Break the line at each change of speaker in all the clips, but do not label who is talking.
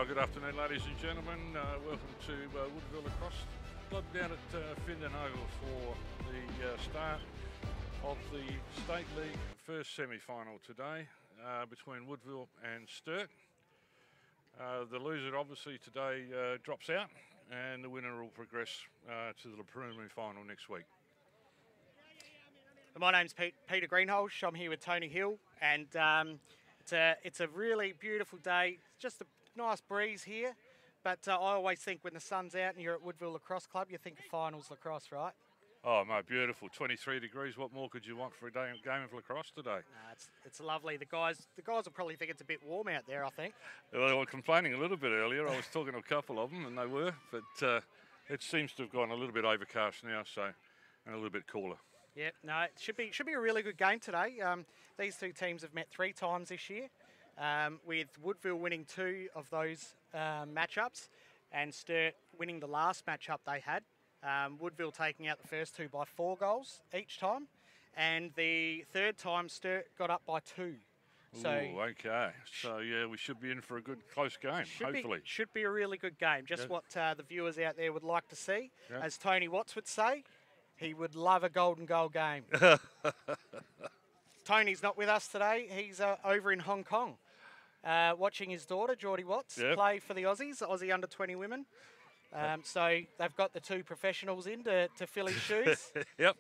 Good afternoon, ladies and gentlemen. Welcome to Woodville Across Club down at Findon Oval for the start of the State League first semi-final today between Woodville and Sturt. The loser obviously today drops out, and the winner will progress to the preliminary final next week.
My name's Peter Greenhalgh. I'm here with Tony Hill, and it's a really beautiful day. It's just a nice breeze here, but I always think when the sun's out and you're at Woodville Lacrosse Club, you think of finals lacrosse, right?
Oh, mate, beautiful. 23 degrees. What more could you want for a game of lacrosse today?
It's lovely. The guys will probably think it's a bit warm out there, I think.
Well, they were complaining a little bit earlier. I was talking to a couple of them, and they were, but it seems to have gone a little bit overcast now, so and a little bit cooler.
Yeah, no, it should be a really good game today. These two teams have met 3 times this year, with Woodville winning 2 of those matchups and Sturt winning the last matchup they had. Woodville taking out the first 2 by 4 goals each time, and the third time Sturt got up by 2. So,
ooh, okay. So, yeah, we should be in for a good close game, hopefully.
Should be a really good game. Just what the viewers out there would like to see.
Yeah.
As Tony Watts would say, he would love a golden goal game. Tony's not with us today. He's over in Hong Kong watching his daughter, Geordie Watts, play for the Aussies, the Aussie under-20 women. So they've got the 2 professionals in to fill his shoes.
Yep.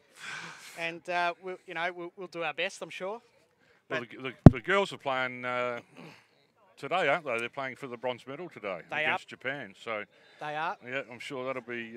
And we'll do our best, I'm sure.
Well, the girls are playing today, aren't they? They're playing for the bronze medal today against Japan. So
they are.
Yeah, I'm sure that'll be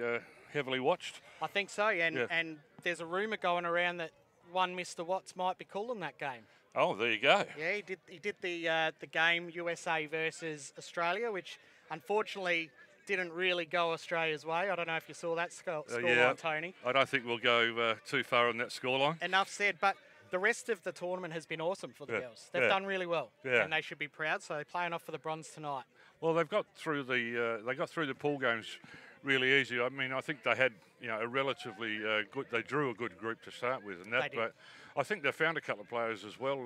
heavily watched.
I think so. And there's a rumour going around that one Mr. Watts might be calling that game.
Oh, there you go.
Yeah, he did the game USA versus Australia, which unfortunately didn't really go Australia's way. I don't know if you saw that scoreline, Tony.
I don't think we'll go too far on that scoreline.
Enough said, but the rest of the tournament has been awesome for the girls. They've done really well, and they should be proud. So they're playing off for the bronze tonight.
Well, they've got through the pool games really easy. I mean, I think they had a relatively good. They drew a good group to start with, and that. But I think they found a couple of players as well.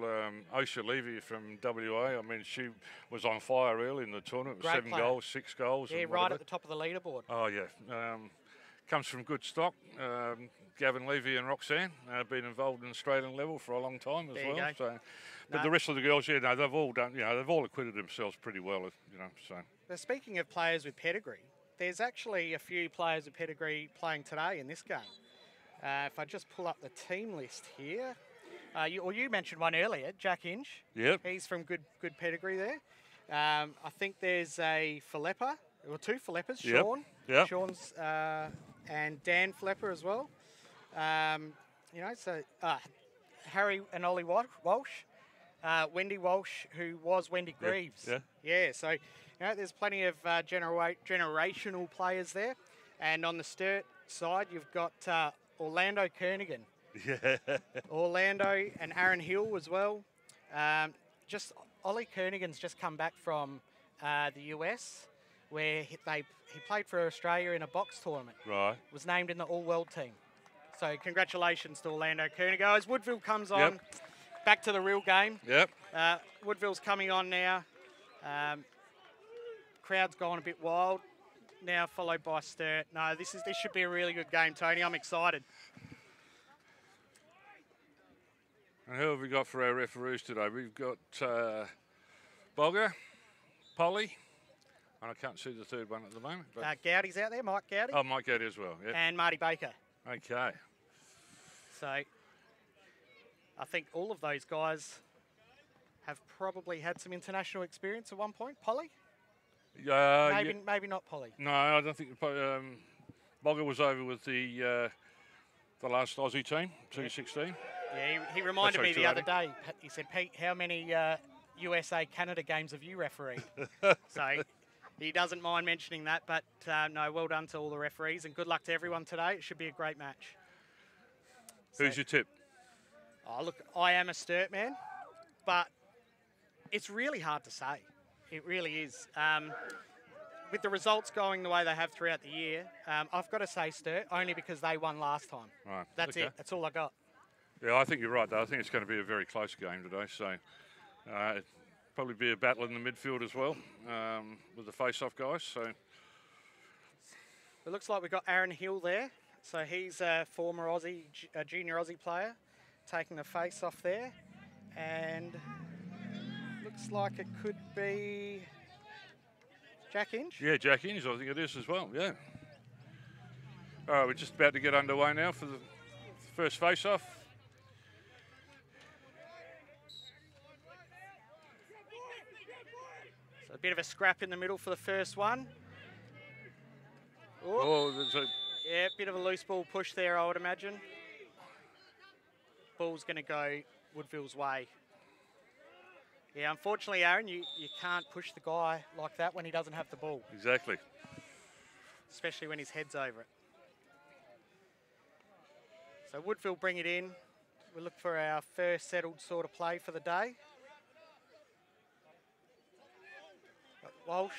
Osha Levy from WA. I mean, she was on fire early in the tournament.
Great
7
player.
goals, 6 goals.
Yeah, right at the top of the leaderboard.
Oh yeah, comes from good stock. Gavin Levy and Roxanne have been involved in Australian level for a long time as well. So, but the rest of the girls, they've all done. They've all acquitted themselves pretty well. So.
Now, speaking of players with pedigree, there's actually a few players with pedigree playing today in this game. If I just pull up the team list here, you mentioned one earlier, Jack Inge.
Yep.
He's from good pedigree there. I think there's a Flepper, or 2 Fleppers, Sean.
Yep.
Sean's and Dan Flepper as well. Harry and Ollie Walsh. Wendy Walsh, who was Wendy Greaves. Yeah, so there's plenty of generational players there. And on the Sturt side, you've got Orlando Kernaghan.
Yeah.
Orlando and Aaron Hill as well. Ollie Kernaghan's just come back from the US, where he played for Australia in a box tournament.
Right.
Was named in the all-world team. So congratulations to Orlando Kernaghan. As Woodville comes on, back to the real game.
Yep.
Woodville's coming on now. Crowd's gone a bit wild. Now followed by Sturt. No, this should be a really good game, Tony. I'm excited.
And who have we got for our referees today? We've got Bogger, Polly, and I can't see the third one at the moment. But
Gowdy's out there, Mike Gowdy.
Oh, Mike Gowdy as well. Yep.
And Marty Baker.
Okay.
So I think all of those guys have probably had some international experience at one point. Polly? Maybe not Polly.
No, I don't think Bogger was over with the last Aussie team, 2016.
Yeah, he reminded me the other day. He said, Pete, how many USA-Canada games have you refereed? So he doesn't mind mentioning that, but no, well done to all the referees and good luck to everyone today. It should be a great match.
Who's your tip?
Oh, look, I am a Sturt man, but it's really hard to say. It really is. With the results going the way they have throughout the year, I've got to say Sturt, only because they won last time.
Right.
That's it. That's all I got.
Yeah, I think you're right, though. I think it's going to be a very close game today. So probably be a battle in the midfield as well with the face-off guys. So
It looks like we've got Aaron Hill there. So he's a former Aussie, junior Aussie player, taking the face off there. And looks like it could be Jack Inge.
yeah, Jack Inge, I think it is as well. Yeah. All right, we're just about to get underway now for the first face-off.
So a bit of a scrap in the middle for the first one.
Oh, there's a
Yeah, bit of a loose ball push there, I would imagine. Ball's going to go Woodville's way. Yeah, unfortunately, Aaron, you can't push the guy like that when he doesn't have the ball.
exactly.
Especially when his head's over it. So Woodville bring it in. We look for our first settled sort of play for the day. Got Walsh.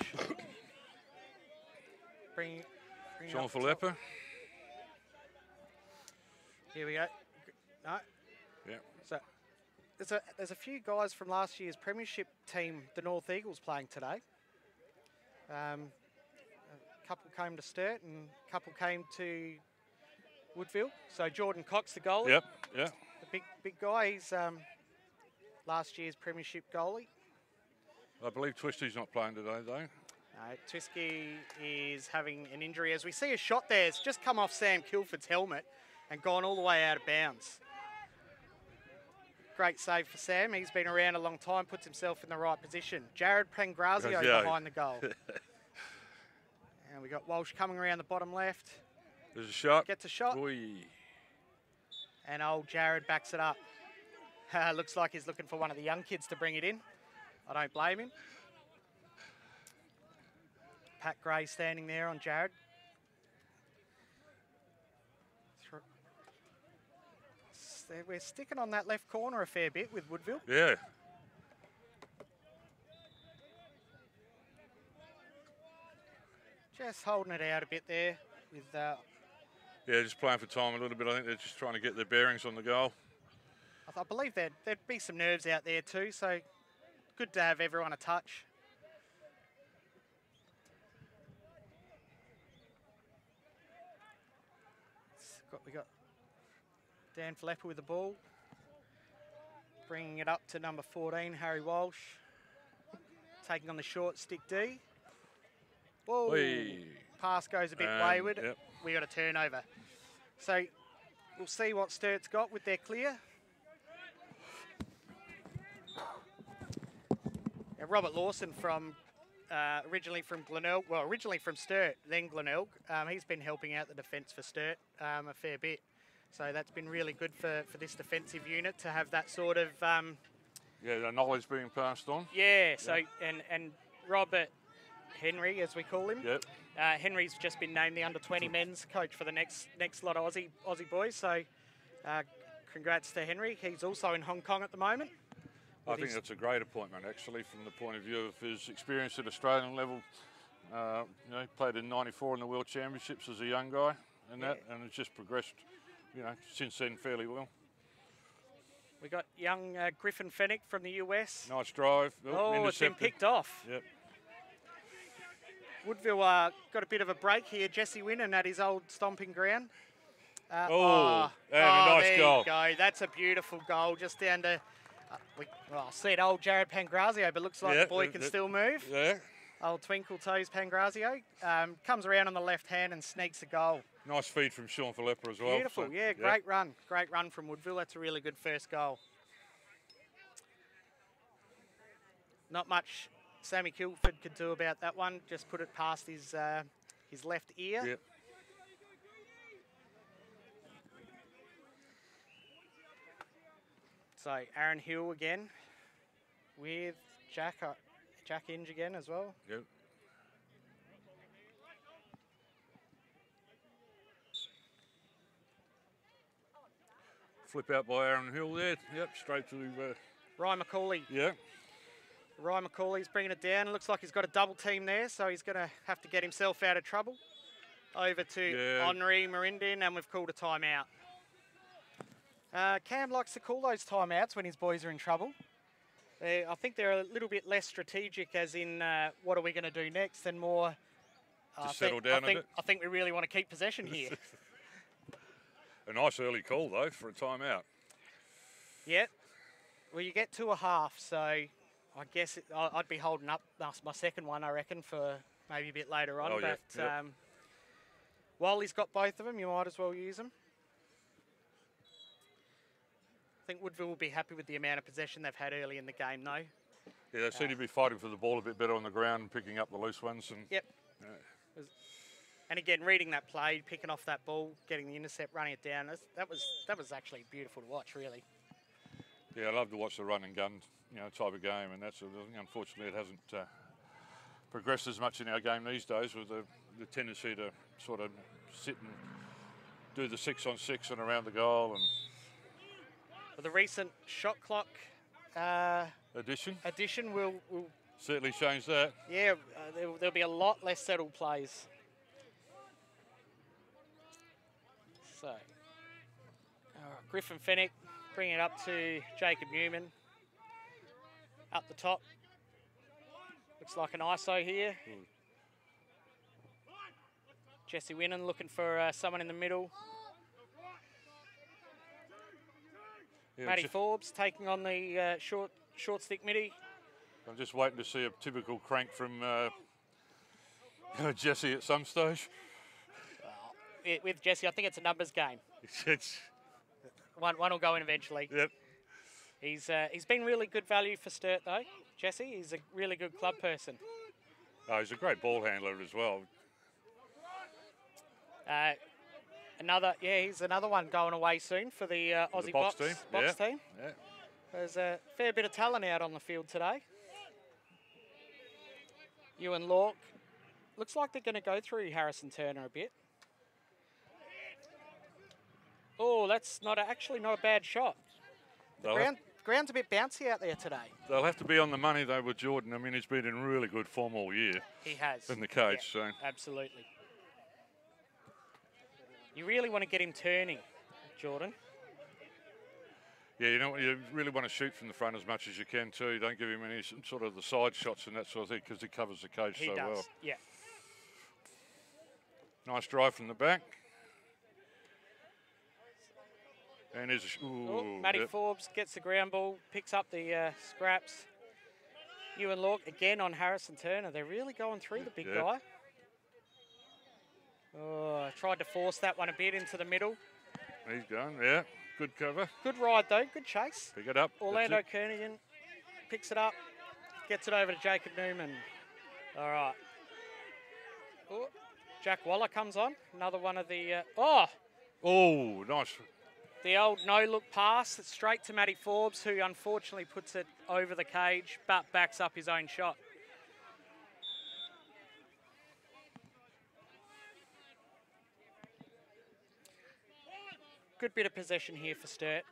bring
Sean
up top.
Philippa.
Here we go. No.
Yeah.
So there's a few guys from last year's premiership team, the North Eagles, playing today. A couple came to Sturt and a couple came to Woodville. So Jordan Cox, the goalie.
Yep. Yeah.
The big guy. He's last year's premiership goalie.
I believe Twisty's not playing today though.
No, Twisky is having an injury. As we see a shot there, it's just come off Sam Kilford's helmet and gone all the way out of bounds. Great save for Sam. He's been around a long time, puts himself in the right position. Jared Pangrazio behind the goal. And we got Walsh coming around the bottom left.
There's a shot.
Gets a shot.
Oy.
And old Jared backs it up. Looks like he's looking for one of the young kids to bring it in. I don't blame him. Pat Gray standing there on Jared. We're sticking on that left corner a fair bit with Woodville.
Yeah.
Just holding it out a bit there with
Yeah, just playing for time a little bit. I think they're just trying to get their bearings on the goal.
I believe there'd be some nerves out there too, so good to have everyone a touch. We got Dan Flapper with the ball. Bringing it up to number 14, Harry Walsh. Taking on the short stick D. Whoa.
Whee.
Pass goes a bit wayward.
Yep.
We got a turnover. So we'll see what Sturt's got with their clear. Now, Robert Lawson from originally from Glenelg, well, originally from Sturt, then Glenelg. He's been helping out the defence for Sturt a fair bit. So that's been really good for this defensive unit to have that sort of...
Yeah, the knowledge being passed on.
Yeah, so, and Robert Henry, as we call him.
Yep.
Henry's just been named the under-20 men's coach for the next lot of Aussie boys. So congrats to Henry. He's also in Hong Kong at the moment.
I think that's a great appointment, actually, from the point of view of his experience at Australian level. You know, he played in '94 in the World Championships as a young guy, and and it's just progressed, you know, since then fairly well.
We got young Griffin Fennick from the US.
Nice drive.
Oh, it's been picked off.
Yep.
Woodville got a bit of a break here. Jesse Winnan at his old stomping ground.
And a nice
there
goal.
You go. That's a beautiful goal, just down to. I said old Jared Pangrazio, but looks like the boy can still move.
Yeah.
Old Twinkle Toes Pangrazio comes around on the left hand and sneaks a goal.
Nice feed from Sean Philippa as well.
Beautiful,
so,
yeah, great run. Great run from Woodville. That's a really good first goal. Not much Sammy Kilford could do about that one. Just put it past his left ear.
Yep.
So Aaron Hill again with Jack Inge again as well.
Yep. Flip out by Aaron Hill there. Yep, straight to...
Ryan McCauley.
Yeah.
Ryan McCauley's bringing it down. It looks like he's got a double team there, so he's going to have to get himself out of trouble. Over to Henri Marindin, and we've called a timeout. Cam likes to call those timeouts when his boys are in trouble. I think they're a little bit less strategic, as in what are we going to do next, and more.
Just settle down a bit.
I think we really want to keep possession here.
A nice early call though for a timeout.
Yeah. Well, you get 2.5, so I guess I'd be holding up my second one, I reckon, for maybe a bit later on.
Oh, yeah.
But
Yep.
while he's got both of them, you might as well use them. I think Woodville will be happy with the amount of possession they've had early in the game, though.
Yeah, they seem to be fighting for the ball a bit better on the ground and picking up the loose ones. And
Yep. And again, reading that play, picking off that ball, getting the intercept, running it down, that was actually beautiful to watch, really.
yeah, I love to watch the run and gun, type of game, and that's unfortunately it hasn't progressed as much in our game these days, with the tendency to sort of sit and do the 6-on-6 and around the goal and
But the recent shot clock addition will
certainly change that.
yeah, there'll be a lot less settled plays. So, Griffin Fennick bringing it up to Jacob Newman. Up the top. Looks like an ISO here. Jesse Winnan looking for someone in the middle.
Yeah,
Matty Forbes taking on the short stick midi.
I'm just waiting to see a typical crank from Jesse at some stage.
With Jesse, I think it's a numbers game.
It's,
One will go in eventually.
yep.
He's been really good value for Sturt though. Jesse, he's a really good club person.
Oh, he's a great ball handler as well.
He's another one going away soon for the Aussie
box
box
team.
team.
Yeah.
There's a fair bit of talent out on the field today. Ewan Lork. Looks like they're going to go through Harrison Turner a bit. Oh, that's actually not a bad shot. The ground's a bit bouncy out there today.
They'll have to be on the money though with Jordan. I mean, he's been in really good form all year.
He has.
In the cage,
yeah,
so.
Absolutely. You really want to get him turning, Jordan.
Yeah, you really want to shoot from the front as much as you can too. Don't give him any sort of the side shots and that sort of thing, because he covers the cage
He
so
does.
well.
Yeah.
Nice drive from the back. And there's
Matty Forbes gets the ground ball, picks up the scraps. Ewan Lork again on Harrison Turner. They're really going through the big guy. Oh, tried to force that one a bit into the middle.
He's gone, yeah. Good cover.
Good ride though, good chase.
Pick it up.
Orlando Kernigan picks it up, gets it over to Jacob Newman. All right. Oh, Jack Waller comes on. Another one of the...
Oh, nice.
The old no-look pass that's straight to Matty Forbes, who unfortunately puts it over the cage, but backs up his own shot. Good bit of possession here for Sturt.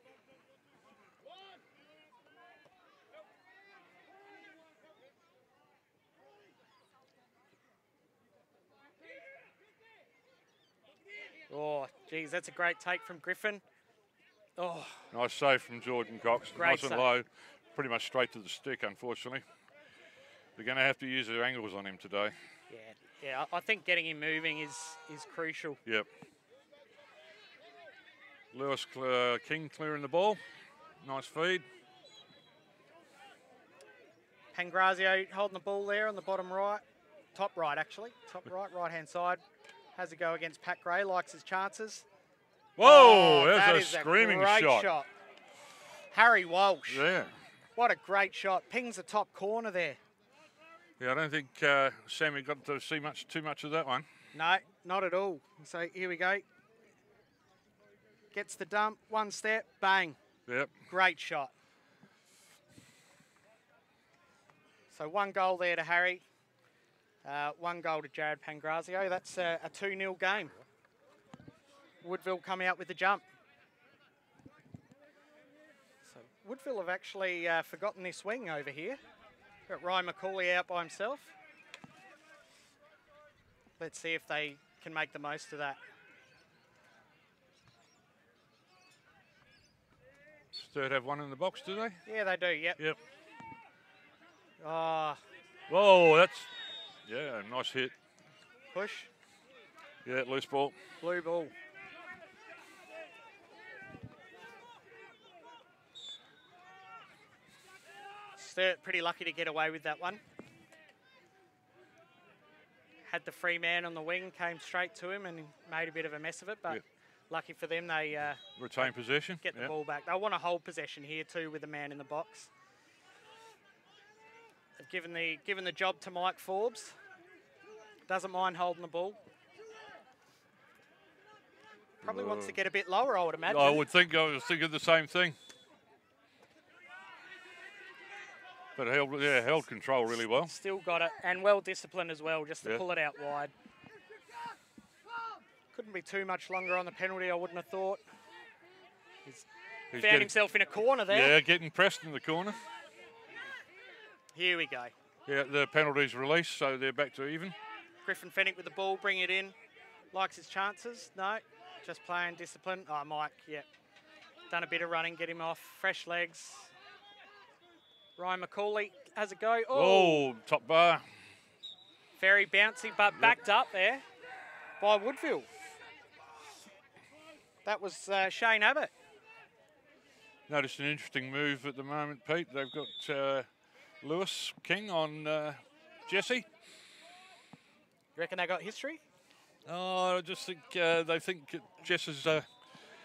Oh, geez, that's a great take from Griffin. Oh,
Nice save from Jordan Cox.
Great
Nice and
save.
low. Pretty much straight to the stick, unfortunately. They're going to have to use their angles on him today.
yeah. I think getting him moving is crucial.
Yep. Lewis King clearing the ball. Nice feed.
Pangrazio holding the ball there on the bottom right. Top right, actually. Top right-hand side. Has a go against Pat Gray, likes his chances.
Whoa,
that
that's
is
a screaming
great
shot.
Harry Walsh.
Yeah.
What a great shot. Pings the top corner there.
Yeah, I don't think Sammy got to see too much of that one.
No, not at all. So here we go. Gets the dump, one step, bang.
Yep.
Great shot. So one goal there to Harry. One goal to Jared Pangrazio. That's a 2-0 game. Woodville come out with the jump. So Woodville have actually forgotten this wing over here. Got Ryan McCauley out by himself. Let's see if they can make the most of that.
Sturt have one in the box, do they?
Yeah, they do, yep.
Yep.
Oh,
Oh, that's, yeah, nice hit.
push.
Yeah, loose ball.
Blue ball. Sturt pretty lucky to get away with that one. Had the free man on the wing, came straight to him and made a bit of a mess of it, but
Yep.
lucky for them, they
Retain possession.
get the
Yep.
ball back. They want to hold possession here too with the man in the box. They've given the job to Mike Forbes. Doesn't mind holding the ball. Probably wants to get a bit lower, I would imagine.
I was thinking the same thing. But held control really well.
Still got it, and well disciplined as well, just to pull it out wide. Couldn't be too much longer on the penalty, I wouldn't have thought. He's found himself in a corner there.
Yeah, getting pressed in the corner.
Here we go.
Yeah, the penalty's released, so they're back to even.
Griffin Fennick with the ball, bring it in. Likes his chances. No, just playing discipline. Oh, Mike, yeah. Done a bit of running, get him off. Fresh legs. Ryan McCauley has a go.
Oh, top bar.
Very bouncy, but backed up there by Woodville. That was Shane Abbott.
Noticed an interesting move at the moment, Pete. They've got Lewis King on Jesse.
You reckon they got history?
Oh, I just think they think Jess is a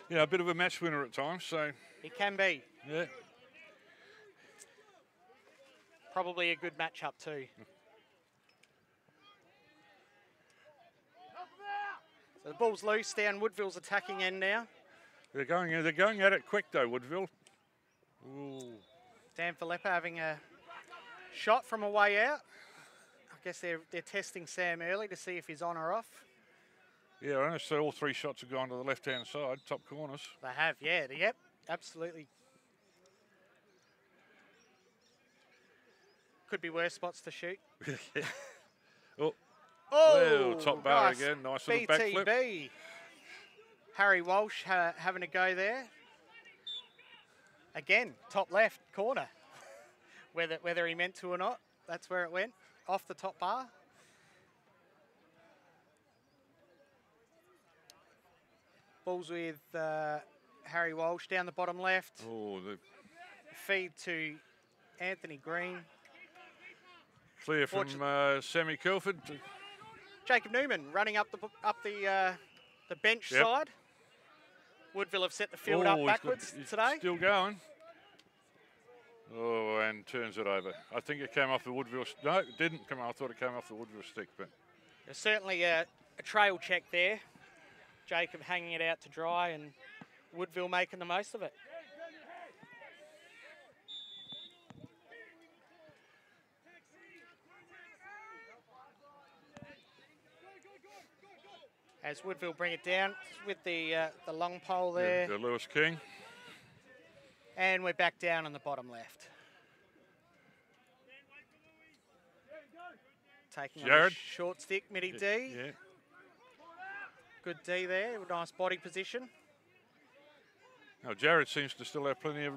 bit of a match winner at times. So
He can be.
yeah,
Probably a good matchup too. So the ball's loose down Woodville's attacking end now.
they're going at it quick though, Woodville. Ooh.
Dan Filippa having a shot from a way out. I guess they're testing Sam early to see if he's on or off.
Yeah, I noticed all three shots have gone to the left-hand side, top corners.
They have, yeah. Yep, absolutely. Could be worse spots to shoot.
Oh,
Oh,
well, top bar
nice
again. Nice little backflip.
BTB. Harry Walsh having a go there. Again, top left corner. Whether he meant to or not, that's where it went. Off the top bar. Balls with Harry Walsh down the bottom left.
Oh, the
Feed to Anthony Green.
clear from Sammy Kilford.
Jacob Newman running up the bench
Yep.
side. Woodville have set the field up
he's
backwards
he's
today.
Still going. Oh, and turns it over. I think it came off the Woodville. No, it didn't come off. I thought it came off the Woodville stick, but
There's certainly a trail check there. Jacob hanging it out to dry and Woodville making the most of it. As Woodville bring it down with the long pole there.
the Lewis King.
And we're back down on the bottom left. Taking on the
Jared.
short stick, Mitty D.
Yeah.
Good D there, nice body position.
Now, Jared seems to still have plenty of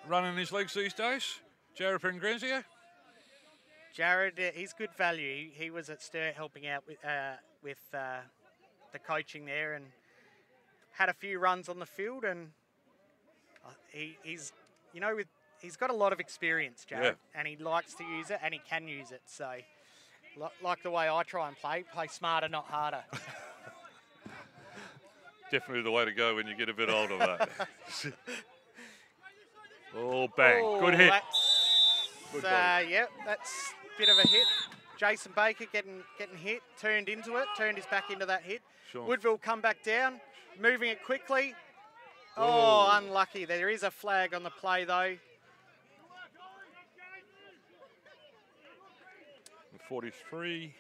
run in his legs these days. Jared Pengrenzio.
Jared, he's good value. He was at Sturt helping out with the coaching there and had a few runs on the field. And he's got a lot of experience, Jared, and he likes to use it and he can use it. So, like the way I try and play smarter, not harder.
Definitely the way to go when you get a bit older, mate. Oh, bang.
Oh,
Good hit.
That's, that's a bit of a hit. Jason Baker getting hit, turned his back into that hit.
Sure.
Woodville come back down, moving it quickly.
Oh.
Oh, unlucky. There is a flag on the play, though.
43.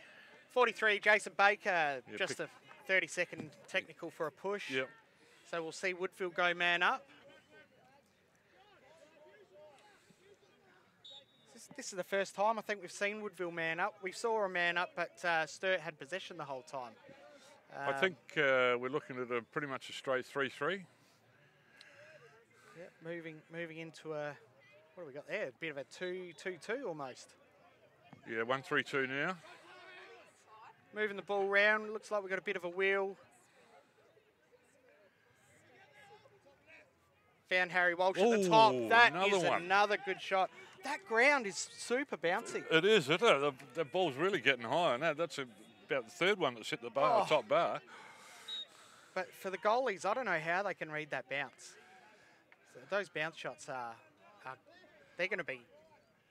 43, Jason Baker, just a 30-second technical for a push.
Yep.
So we'll see Woodville go man up. This is the first time I think we've seen Woodville man up. We saw a man up, but Sturt had possession the whole time.
I think we're looking at pretty much a straight 3-3.
Yeah, moving into a What do we got there? A bit of a 2-2-2 almost.
Yeah, 1-3-2 now.
Moving the ball round. Looks like we've got a bit of a wheel. Found Harry Walsh at the top. That is another good shot. That ground is super bouncy.
It is, isn't it? The ball's really getting high on that. That's about the third one that's hit the bar, the top bar.
But for the goalies, I don't know how they can read that bounce. So those bounce shots they're going to be,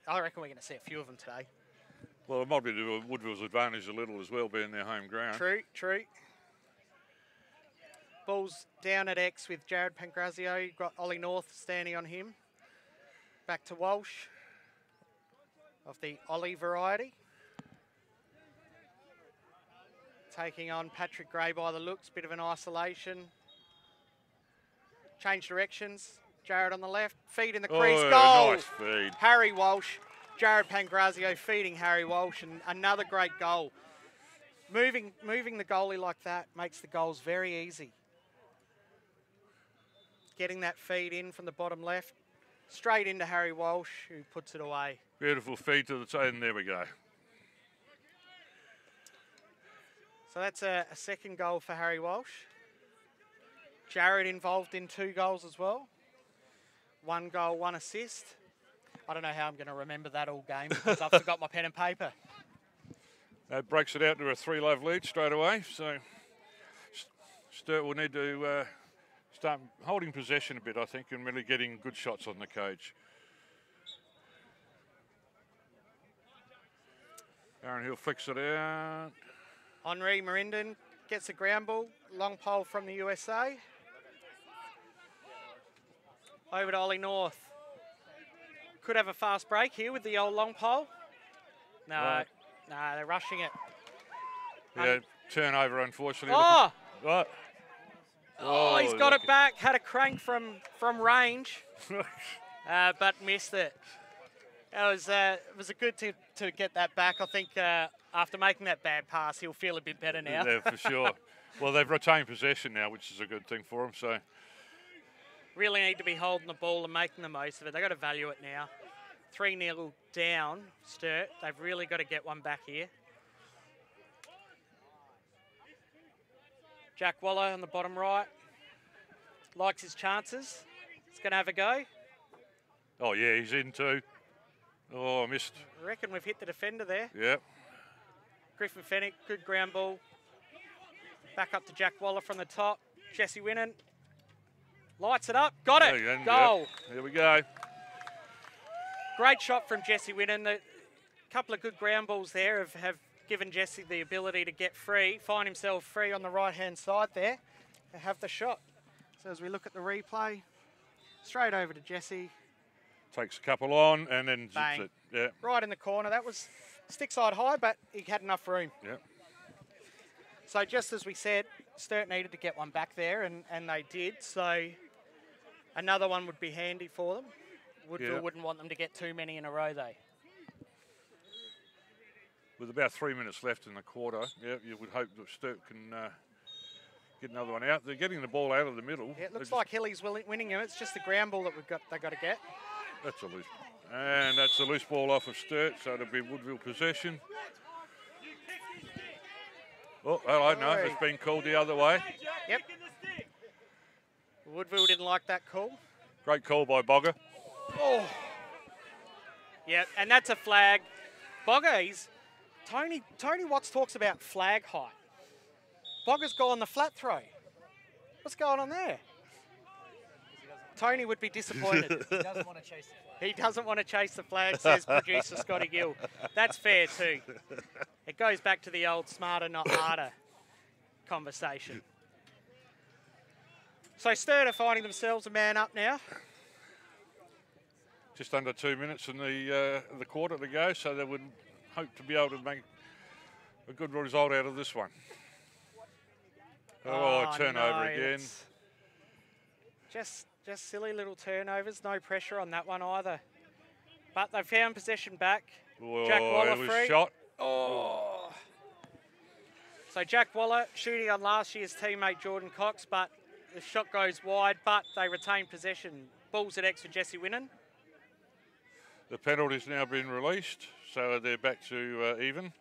I reckon we're going to see a few of them today.
Well, it might be to Woodville's advantage a little as well, being their home ground.
True, true. Ball's down at X with Jared Pangrazio. You've got Ollie North standing on him. Back to Walsh of the Ollie variety. Taking on Patrick Gray by the looks, bit of an isolation. Change directions. Jared on the left, feed in the crease, goal.
Nice feed.
Harry Walsh, Jared Pangrazio feeding Harry Walsh, and another great goal. Moving the goalie like that makes the goals very easy. Getting that feed in from the bottom left, straight into Harry Walsh, who puts it away.
Beautiful feed to the side, and there we go.
So that's a second goal for Harry Walsh. Jared involved in 2 goals as well. 1 goal, 1 assist. I don't know how I'm going to remember that all game because I've forgot my pen and paper.
That breaks it out to a 3-love lead straight away. So Sturt will need to start holding possession a bit, I think, and really getting good shots on the cage. Aaron Hill flicks it out.
Henri Marinden gets a ground ball. Long pole from the USA. Over to Ollie North. Could have a fast break here with the old long pole. No, no, they're rushing it.
Yeah, turnover, unfortunately.
Oh!
What?
Oh, he's got it back. Had a crank from range, but missed it. It was a good to get that back. I think after making that bad pass, he'll feel a bit better now.
Yeah, for sure. Well, they've retained possession now, which is a good thing for them. So
really need to be holding the ball and making the most of it. They've got to value it now. 3-0 down, Sturt. They've really got to get one back here. Jack Waller on the bottom right. Likes his chances. He's going to have a go.
Oh, yeah, he's in too. Oh, missed.
I reckon we've hit the defender there.
Yep.
Griffin Fennick, good ground ball. Back up to Jack Waller from the top. Jesse Winnan lights it up. Got it. Goal.
Yep. There we go.
Great shot from Jesse Winnan. A couple of good ground balls there have given Jesse the ability to get free, find himself free on the right-hand side there, and have the shot. So as we look at the replay, straight over to Jesse.
Takes a couple on and then
bang.
Zips it. Yeah.
Right in the corner. That was stick side high, but he had enough room.
Yeah.
So just as we said, Sturt needed to get one back there, and they did. So another one would be handy for them. Woodville wouldn't want them to get too many in a row, though.
With about 3 minutes left in the quarter, yeah, you would hope that Sturt can get another one out. They're getting the ball out of the middle.
Yeah, it looks like Hilly's winning him. It's just the ground ball that they've got to get.
That's a loose, and that's a loose ball off of Sturt, so it'll be Woodville possession. Oh, hello, no, it's been called the other way.
Yep. Woodville didn't like that call.
Great call by Bogger.
Oh. Yeah, and that's a flag. Bogger, Tony Watts talks about flag height. Bogger's gone the flat throw. What's going on there? Tony would be disappointed.
He doesn't want to chase the flag.
He doesn't want to chase the flag, says producer Scotty Gill. That's fair too. It goes back to the old smarter, not harder conversation. So Sturt are finding themselves a man up now.
Just under 2 minutes in the quarter to go, so they would hope to be able to make a good result out of this one. Oh, turnover
no,
again.
Just silly little turnovers. No pressure on that one either. But they found possession back.
Whoa,
Jack Waller
it was
free.
shot.
Oh. So Jack Waller shooting on last year's teammate Jordan Cox, but the shot goes wide, but they retain possession. Balls at X for Jesse Winnan.
The penalty's now been released, so they're back to even.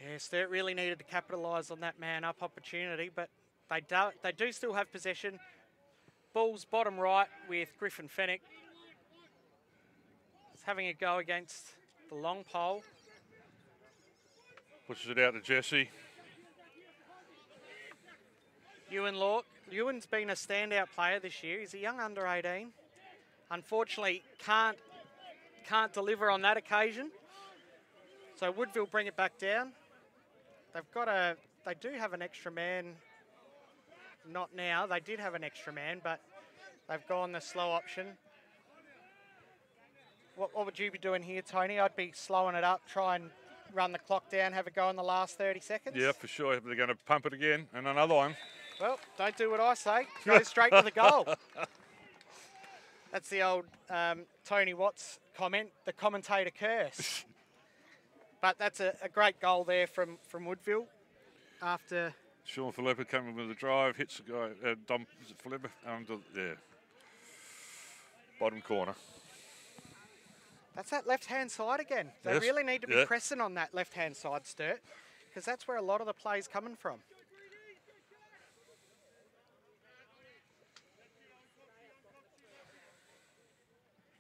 Yeah, Sturt really needed to capitalise on that man-up opportunity, but they do still have possession. Ball's bottom right with Griffin Fennick. He's having a go against the long pole.
Pushes it out to Jesse.
Ewan's been a standout player this year. He's a young under 18. Unfortunately, can't deliver on that occasion. So Woodville bring it back down. They do have an extra man. Not now. They did have an extra man, but they've gone the slow option. What would you be doing here, Tony? I'd be slowing it up, try and run the clock down, have a go in the last 30 seconds.
Yeah, for sure. They're going to pump it again, and another one.
Well, don't do what I say. Go straight to the goal. That's the old Tony Watts comment, the commentator curse. But that's a great goal there from Woodville after...
Sean Philippa coming with the drive, hits the guy, Dom, is it Philippa? Yeah. Bottom corner.
That's that left-hand side again. They
Yes.
really need to be pressing on that left-hand side, Sturt, because that's where a lot of the play's coming from.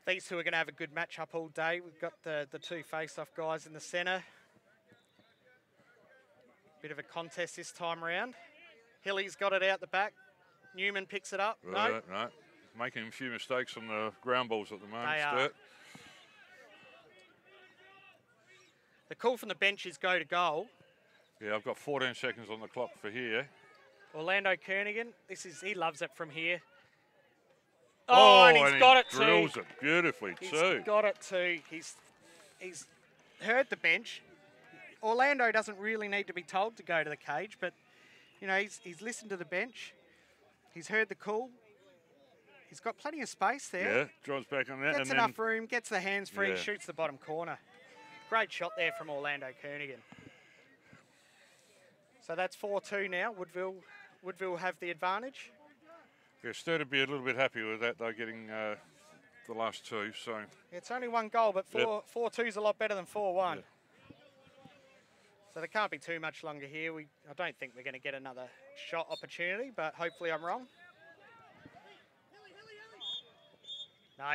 These two are going to have a good match-up all day. We've got the two face-off guys in the centre. Bit of a contest this time around. Hilly's got it out the back. Newman picks it up.
Right, no. Making a few mistakes on the ground balls at the moment,
They are.
Sturt.
The call from the bench is go to goal.
Yeah, I've got 14 seconds on the clock for here.
Orlando Kernigan, he loves it from here. Oh, and he's got it too.
Drills it beautifully too.
He's got it too. He's heard the bench. Orlando doesn't really need to be told to go to the cage, but you know he's listened to the bench. He's heard the call. He's got plenty of space there.
Yeah, drives back on that.
Gets
and
enough room, gets the hands free,
Yeah.
shoots the bottom corner. Great shot there from Orlando Kernigan. So that's 4-2 now. Woodville have the advantage.
Yeah, Sturt would be a little bit happy with that, though, getting the last two. So
It's only one goal, but 4-2 is a lot better than 4-1.
Yeah.
So there can't be too much longer here. I don't think we're going to get another shot opportunity, but hopefully I'm wrong. No.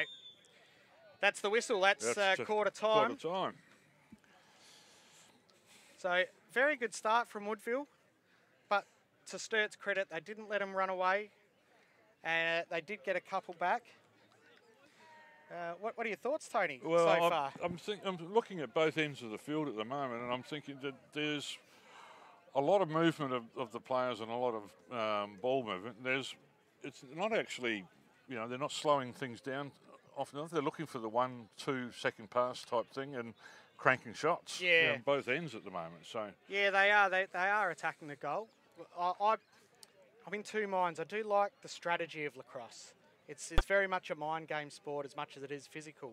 That's the whistle. That's quarter time.
Quarter time.
So very good start from Woodville, but to Sturt's credit, they didn't let them run away, and they did get a couple back. What are your thoughts, Tony,
Well,
so far?
I'm looking at both ends of the field at the moment, and I'm thinking that there's a lot of movement of the players and a lot of ball movement. It's not actually, they're not slowing things down often. They're looking for the 1-2 second pass type thing and cranking shots.
Yeah.
On both ends at the moment. So
Yeah, they are. They are attacking the goal. I'm in two minds. I do like the strategy of lacrosse. It's very much a mind game sport as much as it is physical,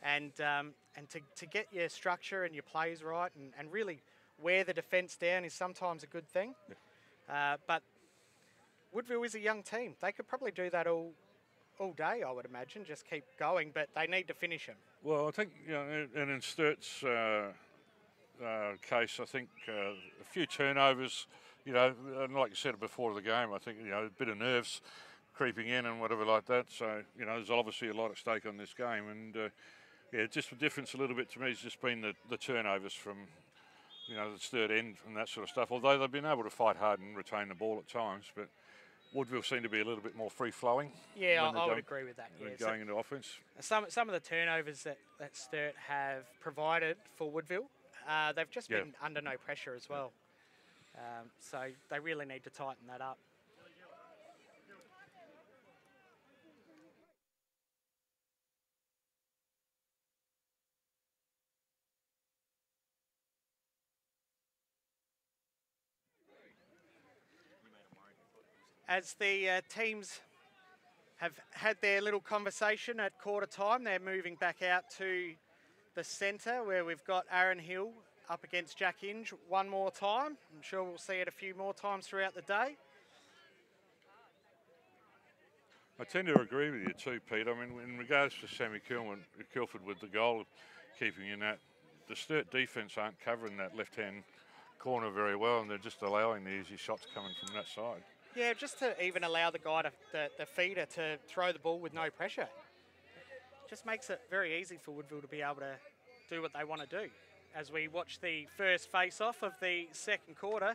and to get your structure and your plays right and really wear the defence down is sometimes a good thing. Yeah. But Woodville is a young team. They could probably do that all day, I would imagine. Just keep going, but they need to finish them.
Well, I think, and in Sturt's case, I think a few turnovers, and like you said before the game, I think, a bit of nerves creeping in and whatever like that. So, there's obviously a lot at stake on this game. And, just the difference a little bit to me has just been the turnovers from, the Sturt end and that sort of stuff. Although they've been able to fight hard and retain the ball at times, but Woodville seem to be a little bit more free-flowing.
Yeah, I would agree with that. Yeah.
Going into offence.
Some of the turnovers that Sturt have provided for Woodville, they've just been under no pressure as well. So they really need to tighten that up. As the teams have had their little conversation at quarter time, they're moving back out to the centre where we've got Aaron Hill up against Jack Inge one more time. I'm sure we'll see it a few more times throughout the day.
I tend to agree with you too, Pete. I mean, in regards to Sammy Kilford with the goal keeping in that, the Sturt defence aren't covering that left-hand corner very well, and they're just allowing the easy shots coming from that side.
Yeah, just to even allow the guy, the feeder, to throw the ball with no pressure. Just makes it very easy for Woodville to be able to do what they want to do. As we watch the first face-off of the second quarter,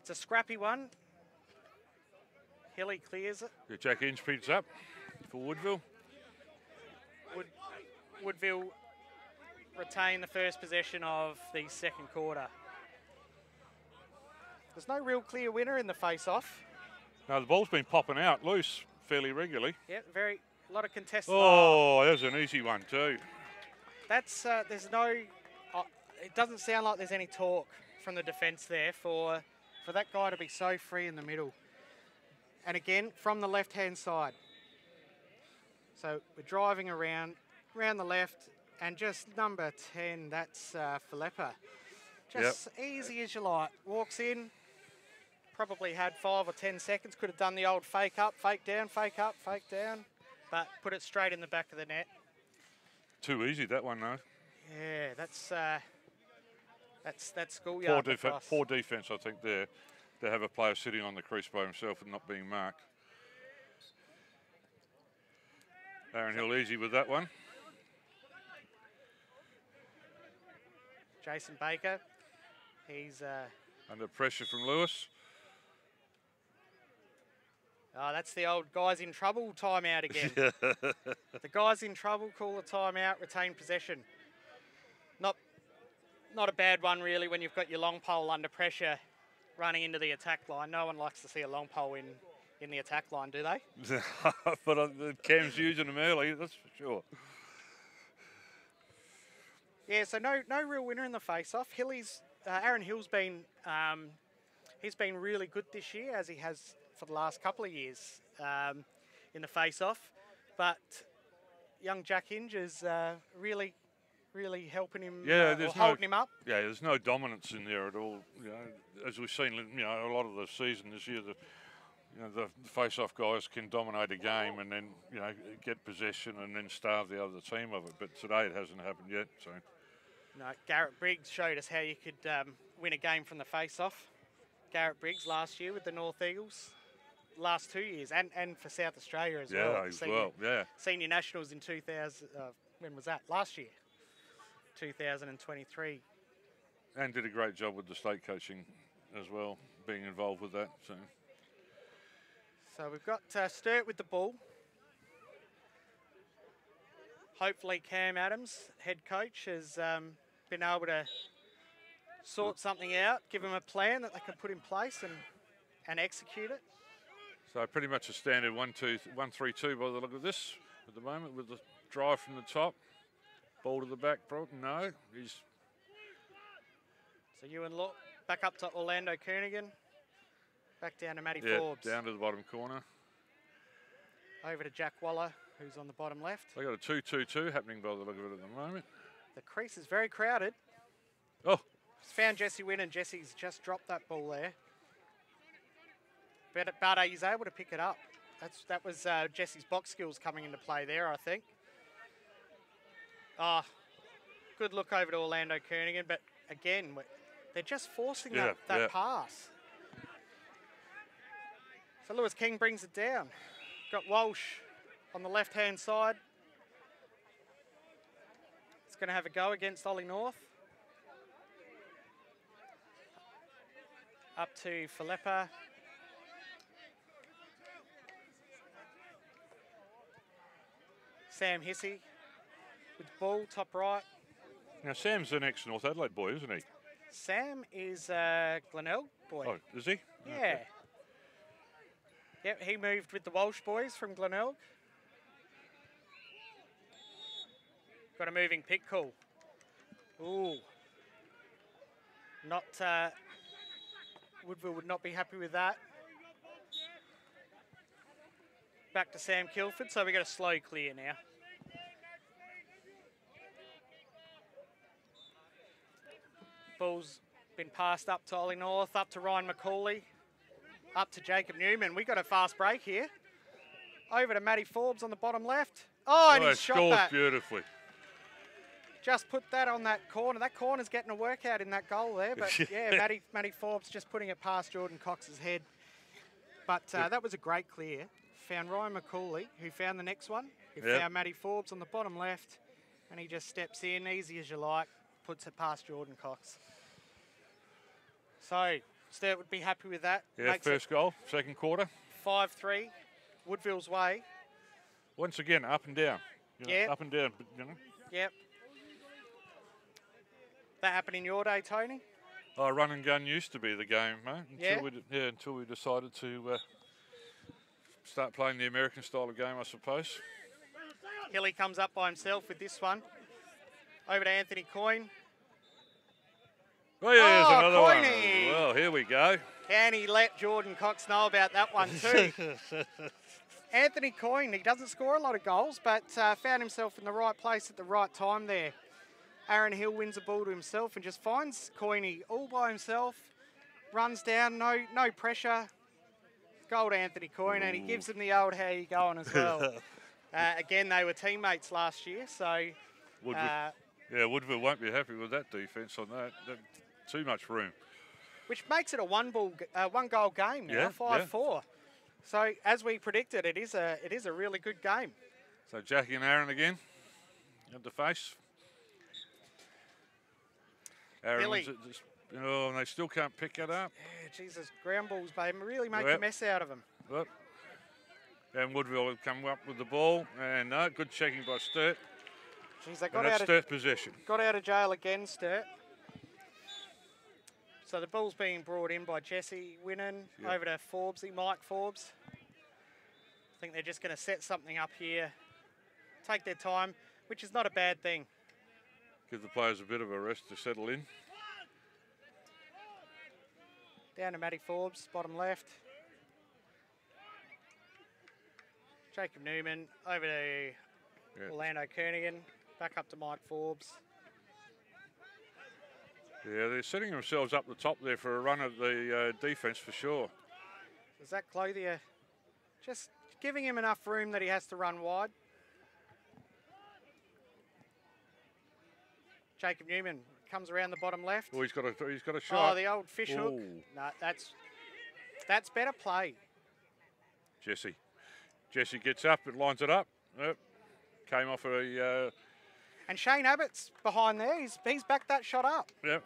it's a scrappy one. Hilly clears it.
Yeah, Jack Inge picks up for Woodville.
Woodville retain the first possession of the second quarter. There's no real clear winner in the face-off.
No, the ball's been popping out loose fairly regularly.
Yeah, a lot of contested.
Oh, there's an easy one too.
That's there's no. It doesn't sound like there's any talk from the defence there for that guy to be so free in the middle. And again, from the left-hand side. So we're driving around the left, and just number 10, that's Philippa. Just easy as you like. Walks in, probably had 5 or 10 seconds, could have done the old fake up, fake down, fake up, fake down, but put it straight in the back of the net.
Too easy, that one, though.
Yeah, that's schoolyard.
Poor defence, I think, there. To have a player sitting on the crease by himself and not being marked. Aaron Hill easy with that one.
Jason Baker, he's...
under pressure from Lewis.
Oh, that's the old guys in trouble timeout again. The guys in trouble call a timeout, retain possession. Not a bad one, really, when you've got your long pole under pressure running into the attack line. No one likes to see a long pole in the attack line, do they?
But Cam's using them early, that's for sure.
Yeah, so no real winner in the face-off. Aaron Hill's been he's been really good this year, as he has for the last couple of years in the face-off. But young Jack Hinge is really helping him, holding him up.
Yeah, there's no dominance in there at all. You know, as we've seen, a lot of the season this year, the face-off guys can dominate a game and then get possession and then starve the other team of it. But today it hasn't happened yet. So.
No, Garrett Briggs showed us how you could win a game from the face-off. Garrett Briggs last year with the North Eagles, last 2 years, and for South Australia as well.
Yeah,
Senior Nationals in 2000. When was that? Last year. 2023.
And did a great job with the state coaching as well, being involved with that.
So we've got Sturt with the ball. Hopefully Cam Adams, head coach, has been able to sort something out, give them a plan that they can put in place and execute it.
So pretty much a standard 1-3-2 by the look of this at the moment, with the drive from the top. Ball to the back, no.
So Ewan look back up to Orlando Kernigan. Back down to Matty Forbes.
Down to the bottom corner.
Over to Jack Waller, who's on the bottom left.
They got a 2-2-2 happening by the look of it at the moment.
The crease is very crowded.
Oh.
Found Jesse Wynn, and Jesse's just dropped that ball there. But he's able to pick it up. That was Jesse's box skills coming into play there, I think. Oh, good look over to Orlando Kernigan, but again, they're just forcing that pass. So Lewis King brings it down. Got Walsh on the left-hand side. It's going to have a go against Ollie North. Up to Philippa. Sam Hissey with the ball, top right.
Now, Sam's an ex-North Adelaide boy, isn't he?
Sam is Glenelg boy.
Oh, is he?
Yeah.
Okay.
Yep, he moved with the Walsh boys from Glenelg. Got a moving pick call. Ooh. Not, Woodville would not be happy with that. Back to Sam Kilford, so we got a slow clear now. Ball's been passed up to Ollie North, up to Ryan McCauley, up to Jacob Newman. We got a fast break here. Over to Matty Forbes on the bottom left. Oh, and
he
he's shot
scores
that.
beautifully.
Just put that on that corner. That corner's getting a workout in that goal there. But yeah, Matty Forbes just putting it past Jordan Cox's head. But that was a great clear. Found Ryan McCauley, who found the next one. He found Matty Forbes on the bottom left. And he just steps in, easy as you like, puts it past Jordan Cox. So, Sturt would be happy with that.
Yeah, first goal, second quarter.
5-3, Woodville's way.
Once again, up and down. Up and down, you know.
Yep. That happened in your day, Tony?
Oh, run and gun used to be the game, mate. Until we decided to start playing the American style of game, I suppose.
Hilly comes up by himself with this one. Over to Anthony Coyne.
Oh, yeah, there's another
Coyney.
one. Well, here we go.
Can he let Jordan Cox know about that one too? Anthony Coyne, he doesn't score a lot of goals, but found himself in the right place at the right time there. Aaron Hill wins the ball to himself and just finds Coyne all by himself. Runs down, no pressure. Goal to Anthony Coyne, and he gives him the old how you going as well. Again, they were teammates last year, so...
Woodville won't be happy with that defence on that. Too much room.
Which makes it a one-goal game now, 5-4. So, as we predicted, it is a really good game.
So, Jackie and Aaron again at the face. Aaron, and they still can't pick it up.
Yeah, Jesus, ground balls, babe, really make a mess out of them.
Yep. And Woodville will come up with the ball, and good checking by Sturt.
Jeez, they got
Sturt possession.
Got out of jail again, Sturt. So the ball's being brought in by Jesse Winnan over to Mike Forbes. I think they're just going to set something up here, take their time, which is not a bad thing.
Give the players a bit of a rest to settle in.
Down to Matty Forbes, bottom left. Jacob Newman over to Orlando Kernigan, back up to Mike Forbes.
Yeah, they're setting themselves up the top there for a run at the defence for sure.
Is that Clothier just giving him enough room that he has to run wide? Jacob Newman comes around the bottom left.
Oh, he's got a shot.
Oh, the old fish hook. No, that's better play.
Jesse gets up, it lines it up. Yep. Came off a...
And Shane Abbott's behind there. He's backed that shot up.
Yep.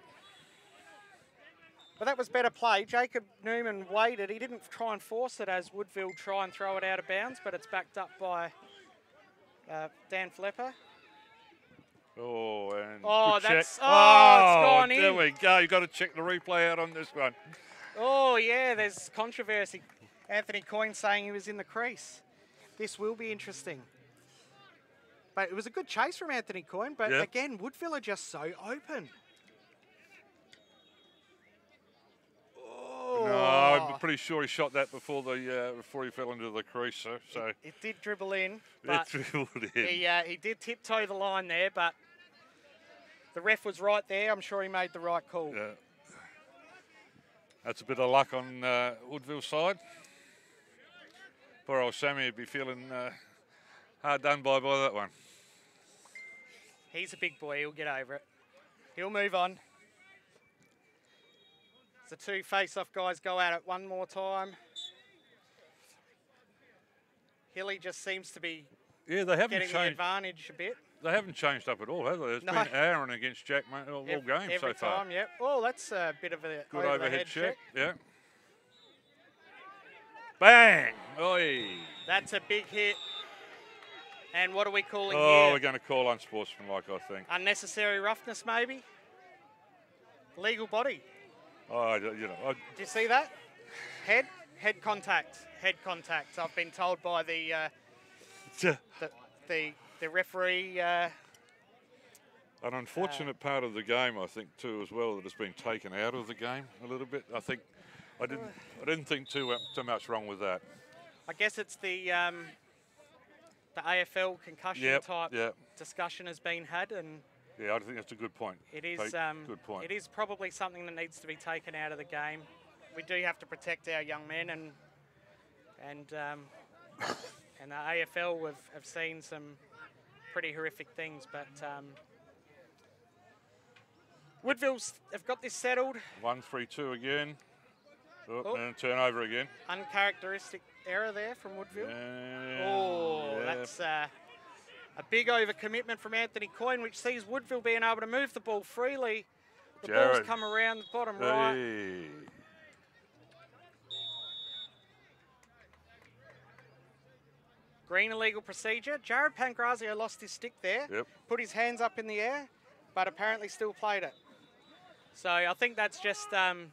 But that was better play. Jacob Newman waited. He didn't try and force it as Woodville try and throw it out of bounds, but it's backed up by Dan Flepper.
Oh, and
it's
check.
gone in.
There we go. You've got to check the replay out on this one.
Oh, yeah, there's controversy. Anthony Coyne saying he was in the crease. This will be interesting. But it was a good chase from Anthony Coyne, but again, Woodville are just so open. Oh.
No, I'm pretty sure he shot that before he fell into the crease. So
it did dribble in. But
it dribbled in.
He did tiptoe the line there, but the ref was right there. I'm sure he made the right call.
Yeah. That's a bit of luck on Woodville's side. Poor old Sammy would be feeling hard done by that one.
He's a big boy. He'll get over it. He'll move on. The two face-off guys go at it one more time. Hilly just seems to be getting the advantage a bit.
They haven't changed up at all, have they? It's been Aaron against Jack all game so far.
Every time, yep. Oh, that's a bit of a
good overhead check. Yeah. Bang! Oi!
That's a big hit. And what are we calling here?
Oh, we're going to call unsportsmanlike, I think.
Unnecessary roughness, maybe? Legal body.
Oh,
do you see that? Head contact. I've been told by the referee. An
unfortunate part of the game, I think, too, as well, that has been taken out of the game a little bit. I think I didn't think too much wrong with that.
I guess it's the AFL concussion type discussion has been had, and
I think that's a good point.
It is
good point.
It is probably something that needs to be taken out of the game. We do have to protect our young men, and And the AFL have seen some pretty horrific things, but Woodville have got this settled.
1-3-2 again. Oh, and turnover again.
Uncharacteristic error there from Woodville.
Yeah.
That's a big overcommitment from Anthony Coyne, which sees Woodville being able to move the ball freely. The ball's come around the bottom right. Green illegal procedure. Jared Pangrazio lost his stick there.
Yep.
Put his hands up in the air, but apparently still played it. So I think that's just one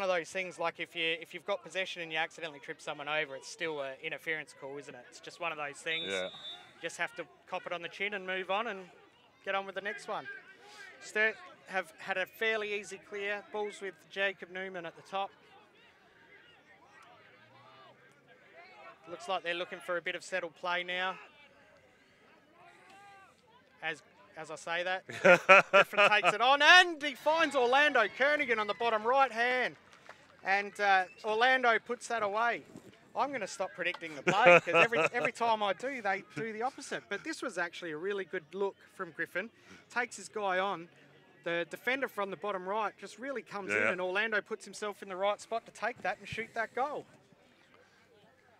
of those things. Like if you've got possession and you accidentally trip someone over, it's still an interference call, isn't it? It's just one of those things.
Yeah.
You just have to cop it on the chin and move on and get on with the next one. Sturt have had a fairly easy clear. Balls with Jacob Newman at the top. Looks like they're looking for a bit of settled play now. As I say that, Griffin takes it on and he finds Orlando Kernigan on the bottom right hand. And Orlando puts that away. I'm going to stop predicting the play because every time I do, they do the opposite. But this was actually a really good look from Griffin. Takes his guy on. The defender from the bottom right just really comes in and Orlando puts himself in the right spot to take that and shoot that goal.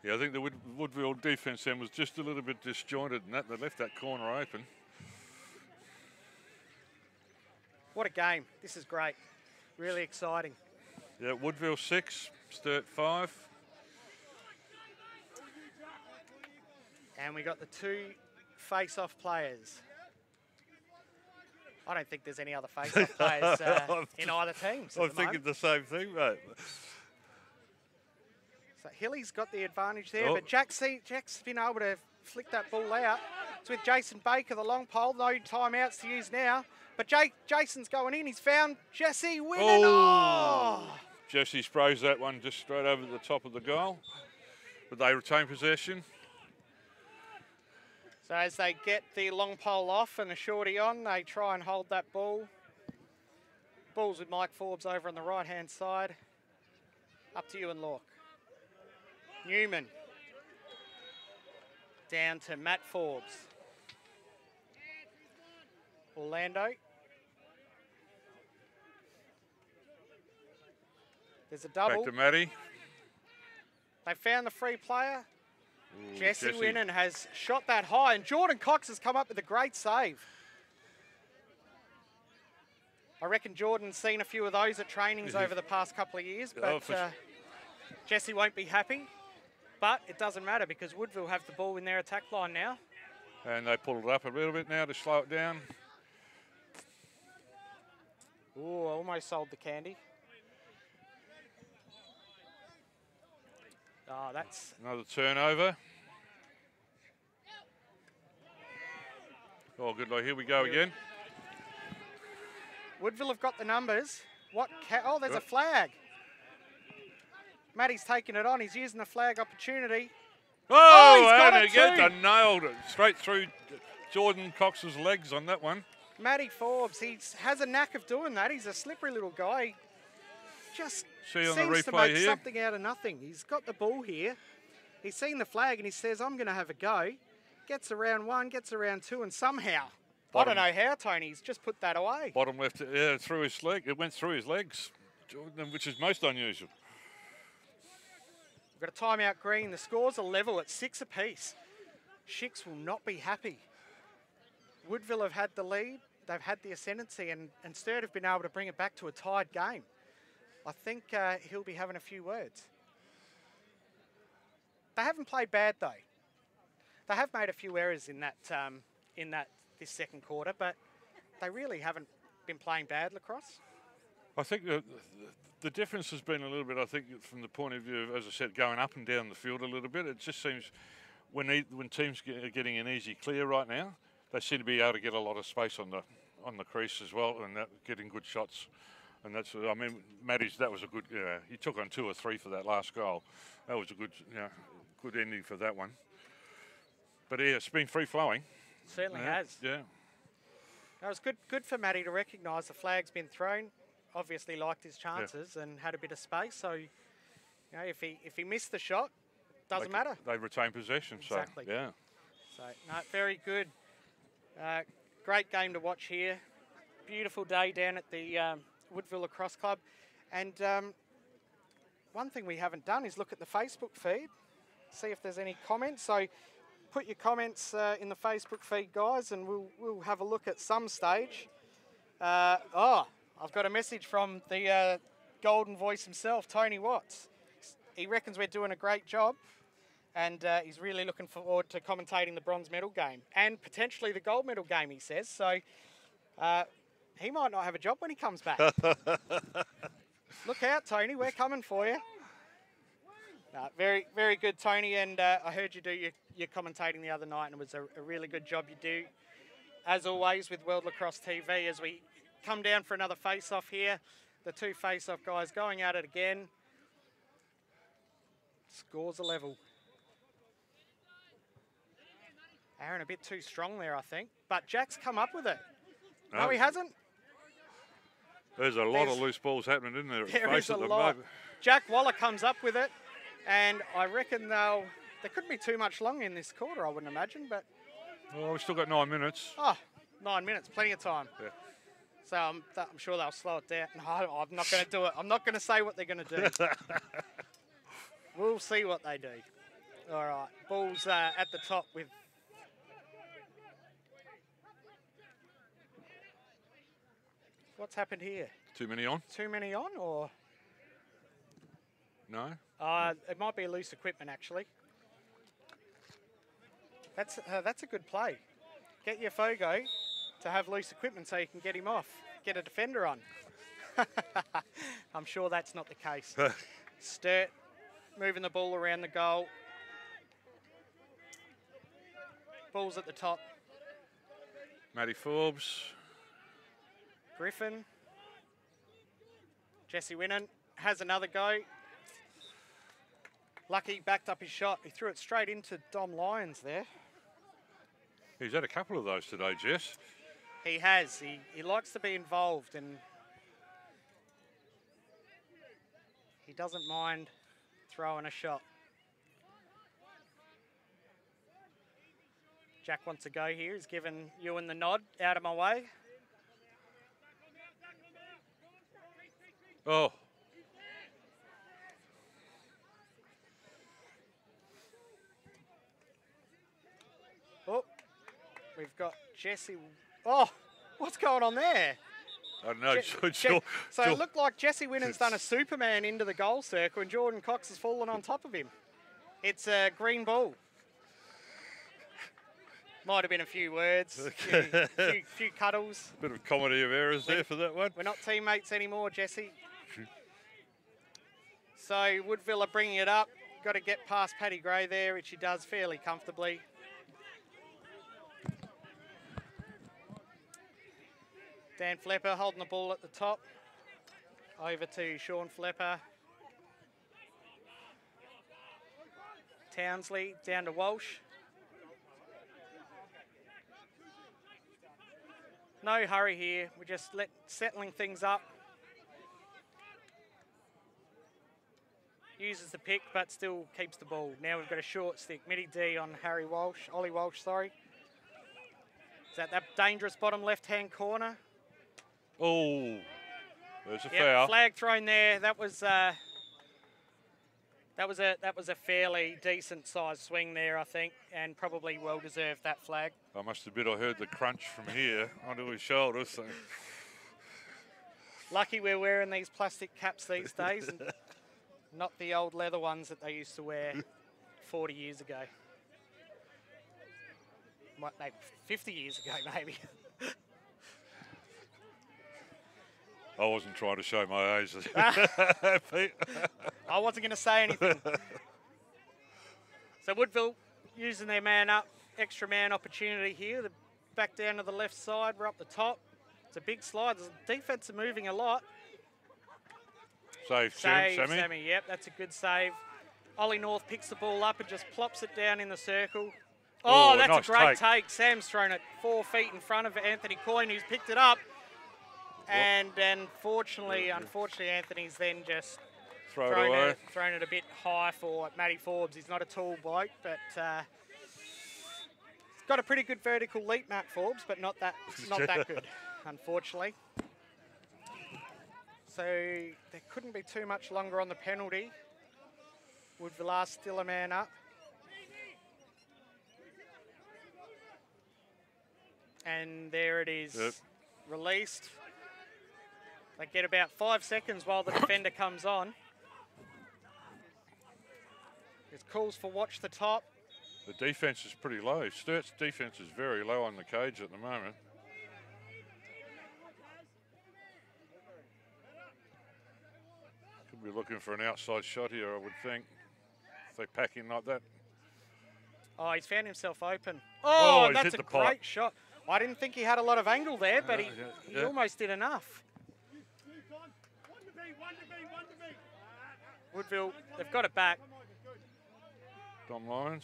Yeah, I think the Woodville defence then was just a little bit disjointed in that. They left that corner open.
What a game. This is great. Really exciting.
Yeah, Woodville 6, Sturt 5.
And we got the two face-off players. I don't think there's any other face-off players in either teams.
I'm thinking the same thing, mate.
So Hilly's got the advantage there, but Jack's been able to flick that ball out. It's with Jason Baker, the long pole. No timeouts to use now. But Jason's going in. He's found Jesse winning.
Jesse sprays that one just straight over the top of the goal. But they retain possession.
So as they get the long pole off and the shorty on, they try and hold that ball. Ball's with Mike Forbes over on the right-hand side. Up to you and Lork. Newman. Down to Matt Forbes. Orlando. There's a double.
Back to Matty.
They found the free player. Jesse Winnan has shot that high, and Jordan Cox has come up with a great save. I reckon Jordan's seen a few of those at trainings over the past couple of years, but Jesse won't be happy. But it doesn't matter because Woodville have the ball in their attack line now.
And they pulled it up a little bit now to slow it down.
Ooh, almost sold the candy. Oh, that's...
Another turnover. Oh, good luck. Here we go again.
Woodville have got the numbers. Oh, there's a flag. Matty's taking it on. He's using the flag opportunity.
Oh, he's got it too. Nailed it straight through Jordan Cox's legs on that one.
Matty Forbes, he has a knack of doing that. He's a slippery little guy. He just seems to make something out of nothing. He's got the ball here. He's seen the flag and he says, I'm going to have a go. Gets around one, gets around two, and somehow, I don't know how, Tony, he's just put that away.
Bottom left, through his leg. It went through his legs, Jordan, which is most unusual.
We've got a timeout green. The scores are level at 6 apiece. Shicks will not be happy. Woodville have had the lead. They've had the ascendancy, and Sturt have been able to bring it back to a tied game. I think he'll be having a few words. They haven't played bad, though. They have made a few errors in this second quarter, but they really haven't been playing bad lacrosse.
I think the difference has been a little bit, I think, from the point of view of, as I said, going up and down the field a little bit. It just seems when teams are getting an easy clear right now, they seem to be able to get a lot of space on the crease as well, and getting good shots. And that's, I mean, Matty's, that was a good, he took on 2 or 3 for that last goal. That was a good, good ending for that one. But yeah, it's been free-flowing.
Certainly has.
Yeah.
It was good for Matty to recognise the flag's been thrown. Obviously liked his chances and had a bit of space. So, if he missed the shot, doesn't matter.
They retain possession.
Exactly.
So, yeah.
So, no, very good. Great game to watch here. Beautiful day down at the Woodville Lacrosse Club. And one thing we haven't done is look at the Facebook feed, see if there's any comments. So put your comments in the Facebook feed, guys, and we'll have a look at some stage. I've got a message from the golden voice himself, Tony Watts. He reckons we're doing a great job, and he's really looking forward to commentating the bronze medal game and potentially the gold medal game, he says. So he might not have a job when he comes back. Look out, Tony, we're coming for you. Very, very good, Tony, and I heard you do your commentating the other night, and it was a really good job you do, as always, with World Lacrosse TV. As we come down for another face-off here, the two face-off guys going at it again. Scores a level. Aaron a bit too strong there, I think, but Jack's come up with it. No, he hasn't.
There's a lot of loose balls happening, isn't there?
There is a lot. Jack Waller comes up with it, and I reckon there couldn't be too much long in this quarter, I wouldn't imagine, but...
Well, we've still got 9 minutes.
Oh, 9 minutes, plenty of time.
Yeah.
So I'm sure they'll slow it down. No, I'm not going to do it. I'm not going to say what they're going to do. We'll see what they do. All right, ball's at the top with... What's happened here?
Too many on?
Too many on, or...?
No?
It might be loose equipment, actually. That's a good play. Get your Fogo to have loose equipment so you can get him off. Get a defender on. I'm sure that's not the case. Sturt moving the ball around the goal. Ball's at the top.
Matty Forbes.
Griffin. Jesse Winnan has another go. Lucky backed up his shot. He threw it straight into Dom Lyons there.
He's had a couple of those today, Jess.
He has. He likes to be involved, and he doesn't mind throwing a shot. Jack wants to go here. He's given Ewan the nod. Out of my way.
Oh.
Oh, we've got Jesse. Oh, what's going on there?
I don't know.
So it looked like Jesse Winnan's done a Superman into the goal circle, and Jordan Cox has fallen on top of him. It's a green ball. Might have been a few words, few cuddles.
Bit of comedy of errors there for that one.
We're not teammates anymore, Jesse. So Woodville are bringing it up. Got to get past Paddy Gray there, which he does fairly comfortably. Dan Flepper holding the ball at the top. Over to Sean Flepper. Townsley down to Walsh. No hurry here. We're just settling things up. Uses the pick, but still keeps the ball. Now we've got a short stick. Mitty D on Ollie Walsh, sorry. Is that dangerous bottom left-hand corner?
Oh, there's a foul.
Flag thrown there. That was a fairly decent sized swing there, I think, and probably well deserved that flag.
I must admit, I heard the crunch from here onto his shoulder. So.
Lucky we're wearing these plastic caps these days, and not the old leather ones that they used to wear 40 years ago. Maybe 50 years ago, maybe.
I wasn't trying to show my age. Pete.
I wasn't going to say anything. So Woodville using their man up, extra man opportunity here. They're back down to the left side. We're up the top. It's a big slide. The defense are moving a lot.
Save,
Sammy. Yep, that's a good save. Ollie North picks the ball up and just plops it down in the circle. Oh, that's nice a great take. Sam's thrown it 4 feet in front of Anthony Coyne, who's picked it up. And unfortunately, Anthony's then just thrown it a bit high for Matty Forbes. He's not a tall bloke, but he's got a pretty good vertical leap, Matt Forbes, but not that good, unfortunately. So there couldn't be too much longer on the penalty. Woodville are still a man up. And there it is, released. They get about 5 seconds while the defender comes on. There's calls for watch the top.
The defence is pretty low. Sturt's defence is very low on the cage at the moment. Could be looking for an outside shot here, I would think, if they pack in like that.
Oh, he's found himself open. Oh, that's a great
pot.
shot. I didn't think he had a lot of angle there, but he almost did enough. Woodville, they've got it back.
Dom Lyons.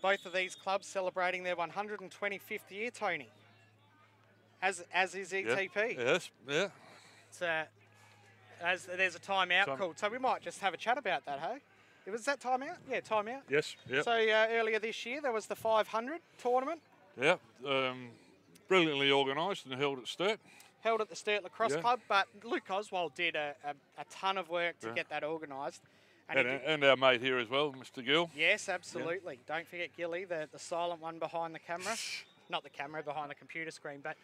Both of these clubs celebrating their 125th year, Tony. As is ETP.
Yes, yeah.
It's, as there's a timeout called, so we might just have a chat about that, hey? Was that timeout? Yeah, timeout.
Yes, yeah.
So earlier this year there was the 500 tournament.
Yeah, brilliantly organised and held at Sturt.
Held at the Sturt Lacrosse Club, but Luke Oswald did a ton of work to get that organised.
And our mate here as well, Mr. Gill.
Yes, absolutely. Yeah. Don't forget Gilly, the silent one behind the camera. Not the camera, behind the computer screen. But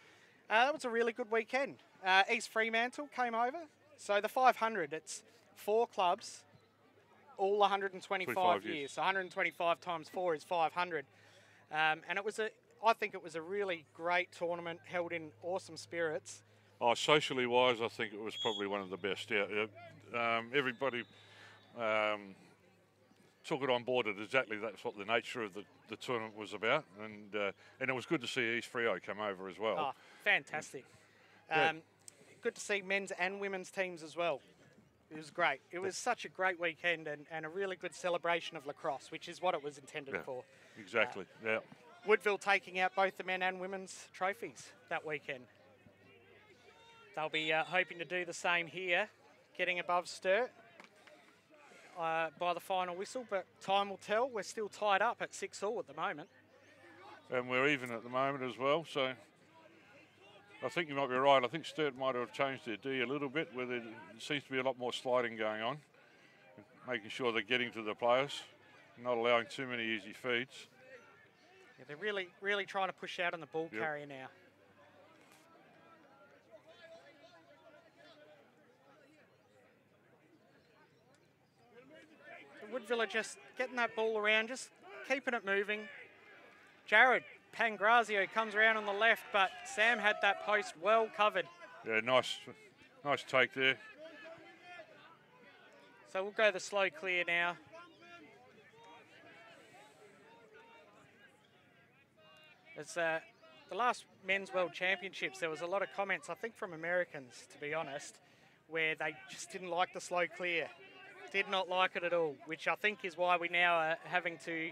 that was a really good weekend. East Fremantle came over. So the 500, it's 4 clubs, all 125 years. So 125 times 4 is 500. And it was I think it was a really great tournament, held in awesome spirits.
Oh, socially wise, I think it was probably one of the best. Yeah, everybody took it on board that exactly that's what the nature of the tournament was about, and it was good to see East Freo come over as well.
Oh, fantastic! Good to see men's and women's teams as well. It was great. It was such a great weekend and a really good celebration of lacrosse, which is what it was intended for.
Exactly. Yeah.
Woodville taking out both the men and women's trophies that weekend. They'll be hoping to do the same here, getting above Sturt by the final whistle, but time will tell. We're still tied up at 6-all at the moment.
And we're even at the moment as well, so I think you might be right. I think Sturt might have changed their D a little bit, where there seems to be a lot more sliding going on, making sure they're getting to the players, not allowing too many easy feeds.
Yeah, they're really trying to push out on the ball carrier now. Woodville are just getting that ball around, just keeping it moving. Jared Pangrazio comes around on the left, but Sam had that post well covered.
Yeah, nice take there.
So we'll go the slow clear now. It's the last Men's World Championships, there was a lot of comments, I think from Americans, to be honest, where they just didn't like the slow clear. Did not like it at all, which I think is why we now are having to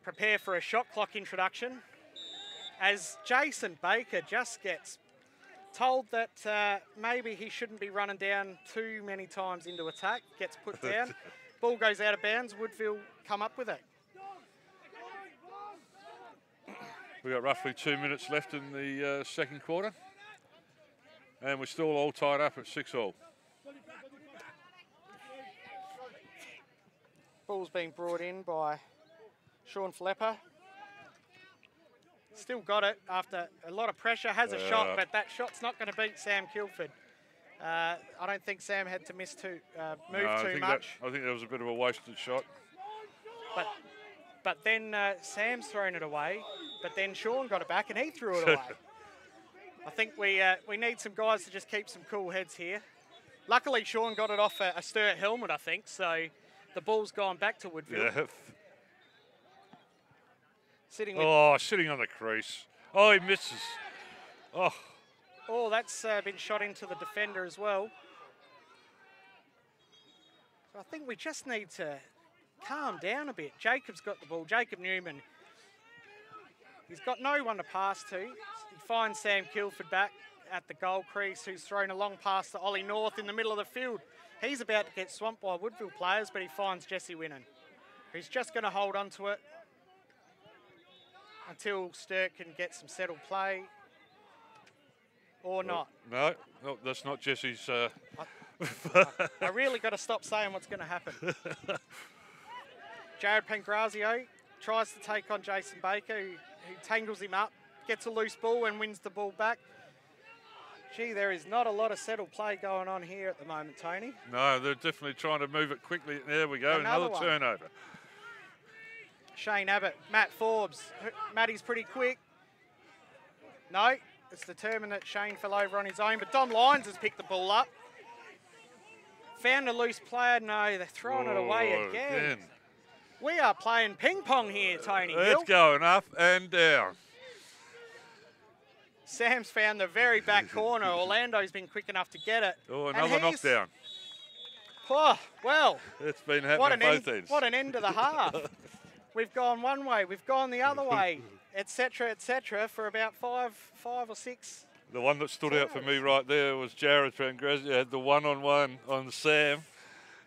prepare for a shot clock introduction, as Jason Baker just gets told that maybe he shouldn't be running down too many times into attack, gets put down, ball goes out of bounds, Woodville come up with it.
We've got roughly 2 minutes left in the second quarter, and we're still all tied up at 6-all.
Ball's being brought in by Sean Flepper. Still got it after a lot of pressure, has a shot, but that shot's not going to beat Sam Kilford. I don't think Sam had to move too much.
I think that was a bit of a wasted shot.
But then Sam's thrown it away, but then Sean got it back and he threw it away. I think we need some guys to just keep some cool heads here. Luckily, Sean got it off a Sturt helmet, I think, so the ball's gone back to Woodville.
Yeah.
Sitting
on the crease. Oh, he misses.
Oh, that's been shot into the defender as well. So I think we just need to calm down a bit. Jacob's got the ball. Jacob Newman. He's got no one to pass to. He finds Sam Kilford back at the goal crease, who's thrown a long pass to Ollie North in the middle of the field. He's about to get swamped by Woodville players, but he finds Jesse Winnan, who's just going to hold on to it until Sturt can get some settled play. Or not.
No, that's not Jesse's.
I really got to stop saying what's going to happen. Jared Pangrazio tries to take on Jason Baker, who tangles him up, gets a loose ball and wins the ball back. Gee, there is not a lot of settled play going on here at the moment, Tony.
No, they're definitely trying to move it quickly. There we go, another turnover.
Shane Abbott, Matt Forbes. Matty's pretty quick. No, it's determined that Shane fell over on his own, but Dom Lyons has picked the ball up. Found a loose player. No, they're throwing it away again. We are playing ping pong here, Tony.
It's going up and down.
Sam's found the very back corner. Orlando's been quick enough to get it.
Oh, another knockdown.
Oh, well.
It's been happening both ends.
What an end to the half. We've gone one way, we've gone the other way, etc., for about five or six.
The one that stood out for me right there was Jared Pangrazio. Had the one-on-one on Sam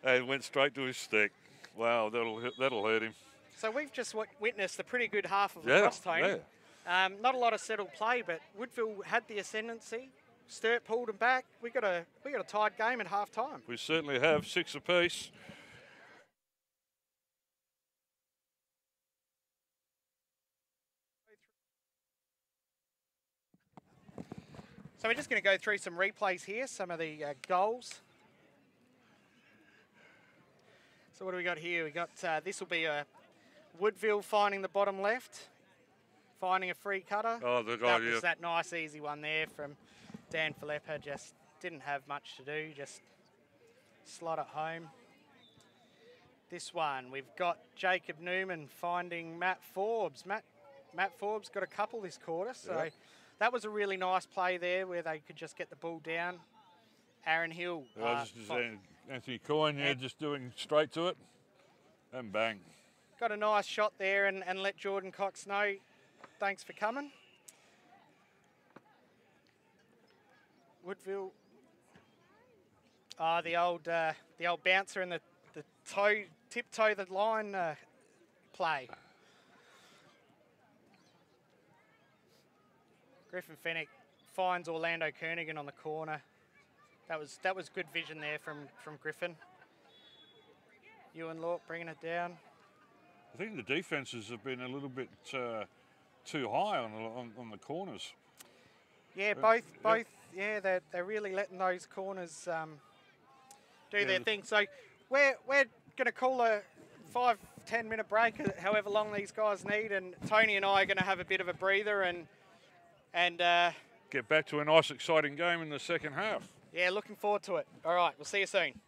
and went straight to his stick. Wow, that'll hurt him.
So we've just witnessed a pretty good half of lacrosse, Tony.
Yeah.
Not a lot of settled play, but Woodville had the ascendancy. Sturt pulled them back. We got a tied game at half time.
We certainly have, 6 apiece.
So we're just going to go through some replays here, some of the goals. So what do we got here? We got, this will be a Woodville finding the bottom left, finding a free cutter.
Oh, the guy,
that was that nice easy one there from Dan Filippa. Just didn't have much to do, just slot it home. This one, we've got Jacob Newman finding Matt Forbes. Matt Forbes got a couple this quarter, so that was a really nice play there where they could just get the ball down. Aaron Hill.
Anthony Coyne, just doing straight to it and bang.
Got a nice shot there and let Jordan Cox know thanks for coming. Woodville. The old bouncer and the tiptoe the line play. Griffin Fennick finds Orlando Kernigan on the corner. That was good vision there from Griffin. Ewan Lorp bringing it down.
I think the defences have been a little bit too high on the corners.
Yeah, both. Yeah, they're really letting those corners do their thing. So we're going to call a 5-10 minute break, however long these guys need, and Tony and I are going to have a bit of a breather and
get back to a nice, exciting game in the second half.
Yeah, looking forward to it. All right, we'll see you soon.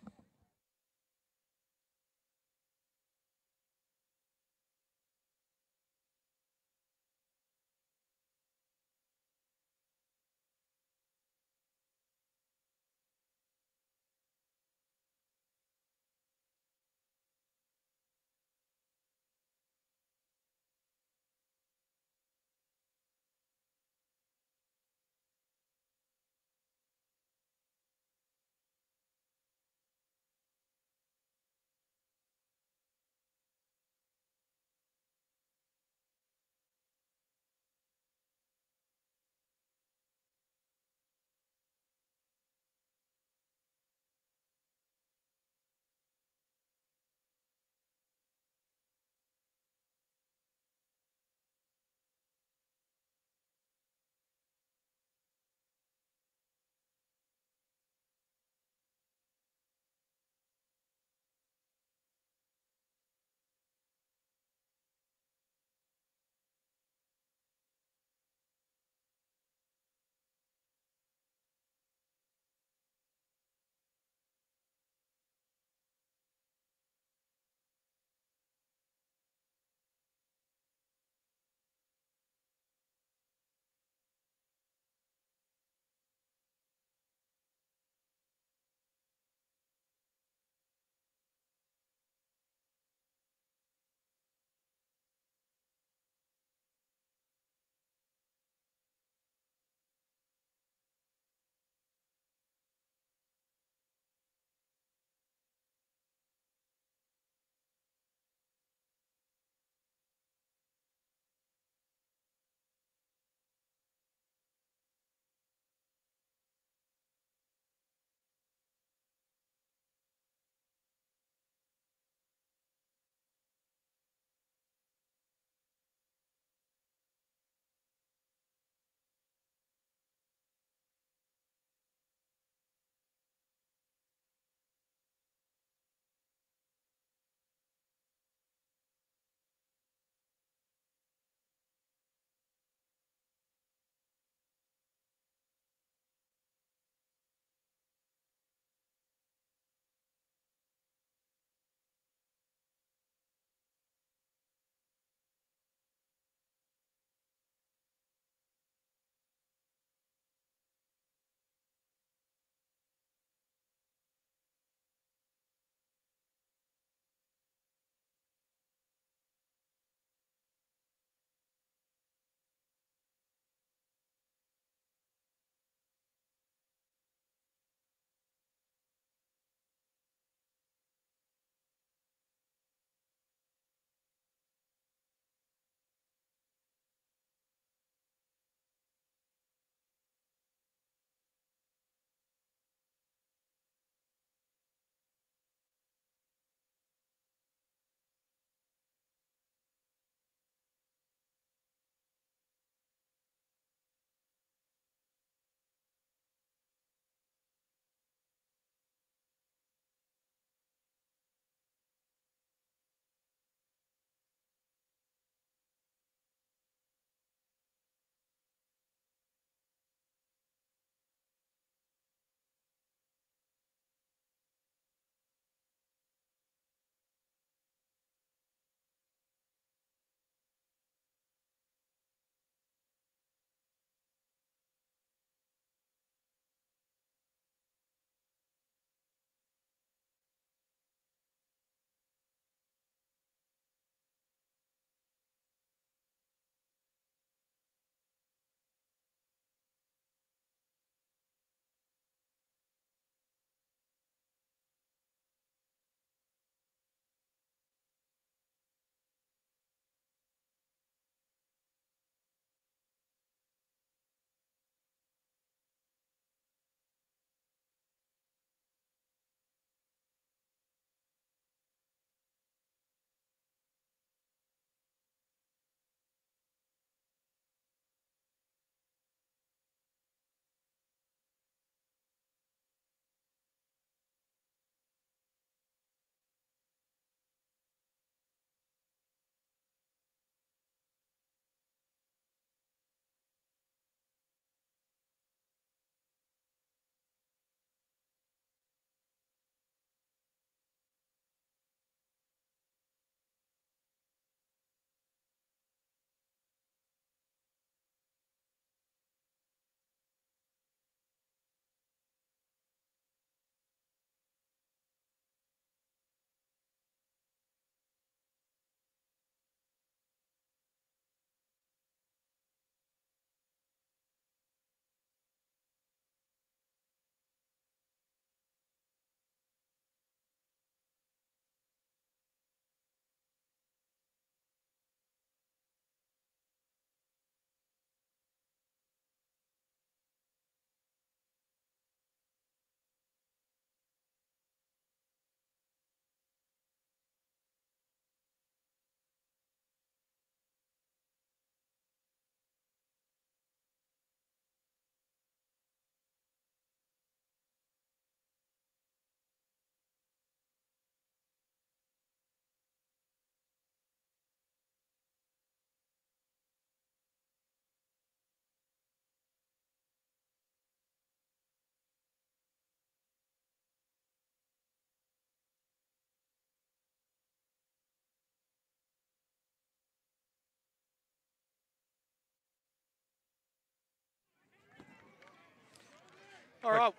All right.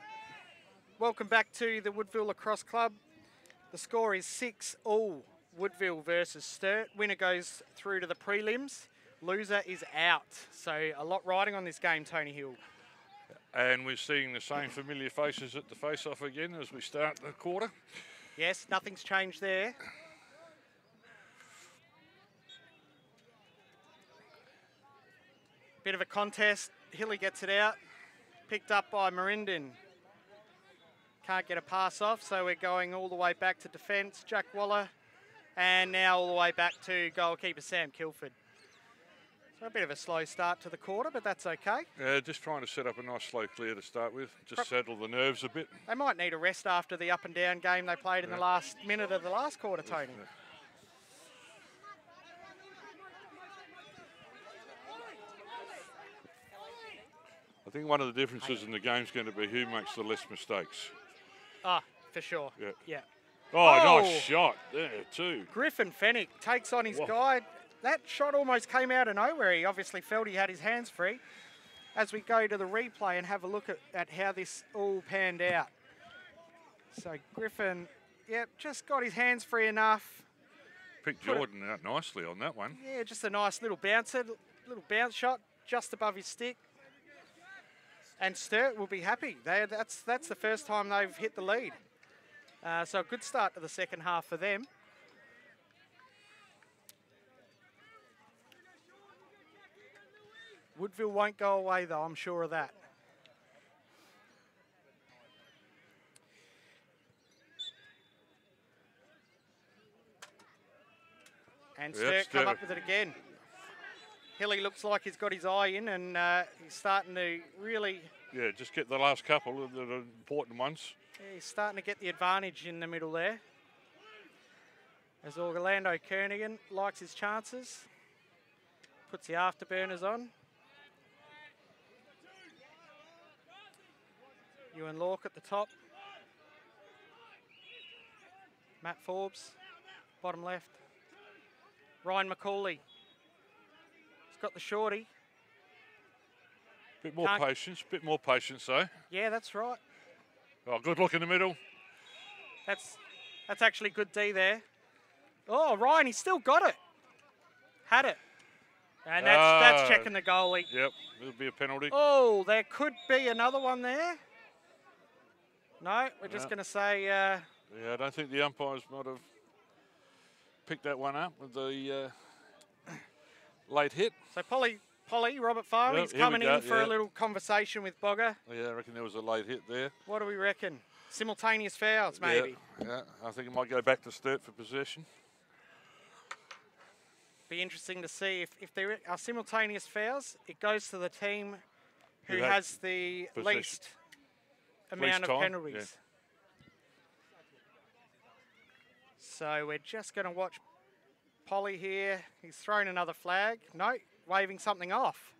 Welcome back to the Woodville Lacrosse Club. The score is 6-all. Woodville versus Sturt. Winner goes through to the prelims. Loser is out. So a lot riding on this game, Tony Hill.
And we're seeing the same familiar faces at the face-off again as we start the quarter.
Yes, nothing's changed there. Bit of a contest. Hilly gets it out. Picked up by Merindon. Can't get a pass off, so we're going all the way back to defence. Jack Waller. And now all the way back to goalkeeper Sam Kilford. So a bit of a slow start to the quarter, but that's okay.
Just trying to set up a nice slow clear to start with. Just settle the nerves a bit.
They might need a rest after the up and down game they played in the last minute of the last quarter, Tony.
I think one of the differences in the game is going to be who makes the less mistakes.
Ah, for sure. Yeah.
Oh, nice shot there too.
Griffin Fennick takes on his guy. That shot almost came out of nowhere. He obviously felt he had his hands free. As we go to the replay and have a look at how this all panned out. So Griffin, just got his hands free enough.
Picked Jordan out nicely on that one.
Yeah, just a nice little bouncer, little bounce shot just above his stick. And Sturt will be happy. That's the first time they've hit the lead. So a good start to the second half for them. Woodville won't go away though, I'm sure of that. And Sturt come up with it again. Hilly looks like he's got his eye in and he's starting to really...
Yeah, just get the last couple of the important ones.
Yeah, he's starting to get the advantage in the middle there. As Orlando Kernigan likes his chances. Puts the afterburners on. Ewan Lork at the top. Matt Forbes, bottom left. Ryan McCauley. He's got the shorty.
Bit more patience though.
Yeah, that's right.
Oh, good look in the middle.
That's actually good D there. Oh, Ryan, he's still got it. Had it. And that's checking the goalie.
Yep, it'll be a penalty.
Oh, there could be another one there. No, we're just going to say...
yeah, I don't think the umpires might have picked that one up with the late hit.
So Polly, Robert Farley, he's coming in for a little conversation with Bogger.
Yeah, I reckon there was a late hit there.
What do we reckon? Simultaneous fouls, maybe?
Yeah, I think it might go back to Sturt for possession.
Be interesting to see if there are simultaneous fouls. It goes to the team who has the least amount of penalties. Yeah. So we're just going to watch Polly here. He's thrown another flag. No, waving something off.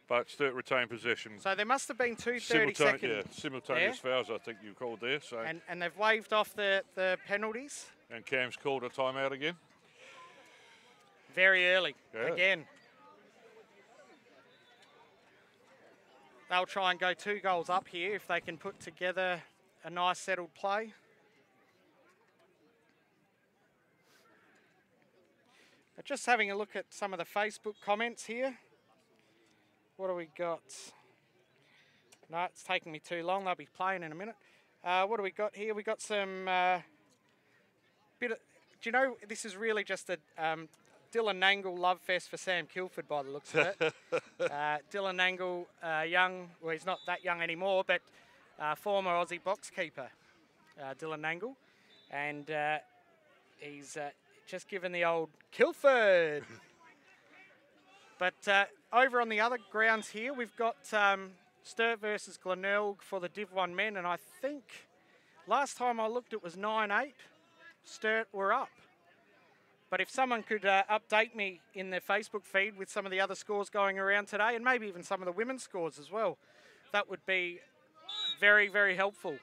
But Sturt retained possession.
So there must have been 30 seconds.
Yeah, simultaneous fouls, I think you called there. So
and they've waved off the penalties.
And Cam's called a timeout again.
Very early, again. They'll try and go 2 goals up here if they can put together a nice settled play. But just having a look at some of the Facebook comments here. What do we got? No, it's taking me too long. They'll be playing in a minute. What do we got here? We got some do you know, this is really just a Dylan Nangle love fest for Sam Kilford by the looks of it. Dylan Nangle, young, well, he's not that young anymore, but former Aussie box keeper, Dylan Nangle. And he's just given the old Kilford. But over on the other grounds here, we've got Sturt versus Glenelg for the Div 1 men, and I think last time I looked it was 9-8. Sturt were up. But if someone could update me in their Facebook feed with some of the other scores going around today, and maybe even some of the women's scores as well, that would be very, very helpful.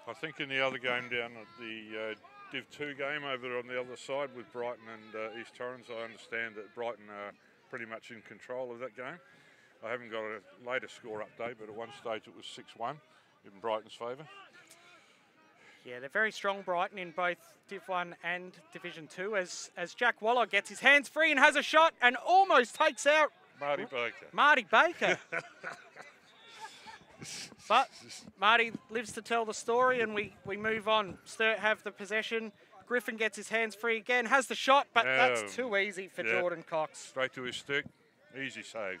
I think in the other game down at the Div 2 game over on the other side with Brighton and East Torrens, I understand that Brighton are pretty much in control of that game. I haven't got a later score update, but at one stage it was 6-1 in Brighton's favour.
Yeah, they're very strong, Brighton, in both Div 1 and Division 2, as Jack Waller gets his hands free and has a shot and almost takes out Marty Baker. But Marty lives to tell the story, and we move on. Sturt have the possession. Griffin gets his hands free again, has the shot, but that's too easy for Jordan Cox.
Straight to his stick. Easy save.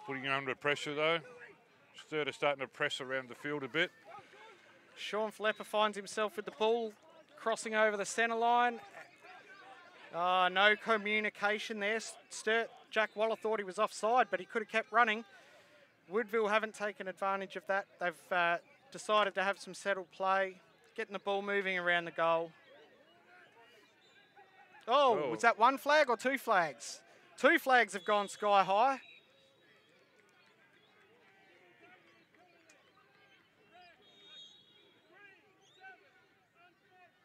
Putting him under pressure, though. Sturt are starting to press around the field a bit.
Sean Flepper finds himself with the ball crossing over the centre line. No communication there. Sturt, Jack Waller thought he was offside, but he could have kept running. Woodville haven't taken advantage of that. They've decided to have some settled play, getting the ball moving around the goal. Oh, was that one flag or two flags? Two flags have gone sky high.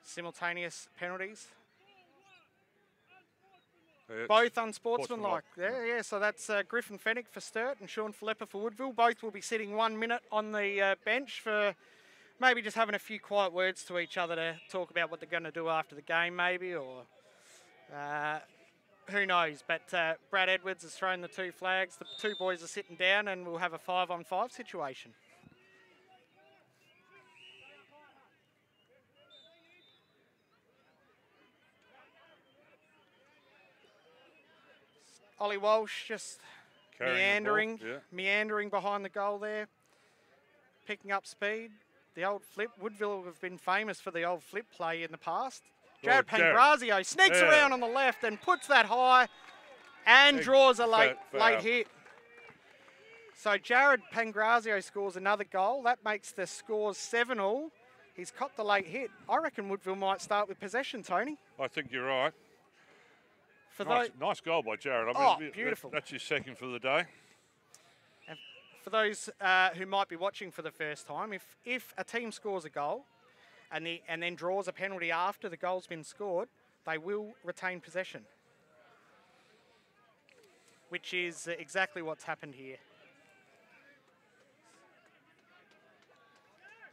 Simultaneous penalties.
Yeah,
both unsportsmanlike. Yeah, so that's Griffin Fennick for Sturt and Sean Flepper for Woodville. Both will be sitting 1 minute on the bench for maybe just having a few quiet words to each other to talk about what they're going to do after the game maybe, or who knows. But Brad Edwards has thrown the two flags. The two boys are sitting down and we'll have a 5-on-5 situation. Ollie Walsh just meandering behind the goal there, picking up speed. The old flip. Woodville have been famous for the old flip play in the past. Jared Pangrazio sneaks around on the left and puts that high and draws a late hit. So Jared Pangrazio scores another goal. That makes the scores 7-all. He's copped the late hit. I reckon Woodville might start with possession, Tony.
I think you're right.
For
nice goal by Jared.
I mean, beautiful.
That's his second for the day.
And for those who might be watching for the first time, if a team scores a goal and then draws a penalty after the goal's been scored, they will retain possession, which is exactly what's happened here.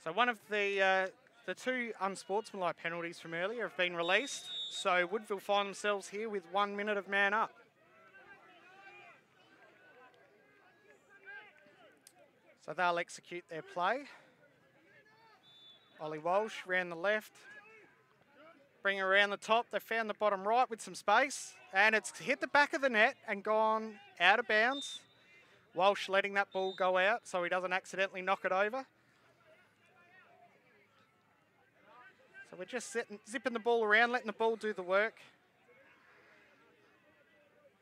So one of the two unsportsmanlike penalties from earlier have been released. So Woodville find themselves here with 1 minute of man up. So they'll execute their play. Ollie Walsh round the left. Bring around the top. They found the bottom right with some space. And it's hit the back of the net and gone out of bounds. Walsh letting that ball go out so he doesn't accidentally knock it over. So we're just zipping the ball around, letting the ball do the work.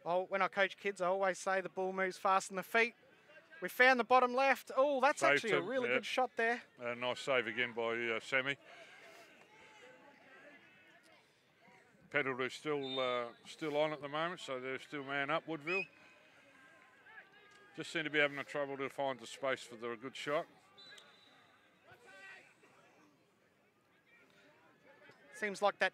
Oh, when I coach kids, I always say the ball moves faster than the feet. We found the bottom left. Oh, that's actually a really good shot there.
Nice save again by Sammy. Penalty still on at the moment, so they're still man up, Woodville. Just seem to be having a trouble to find the space for a good shot.
Seems like that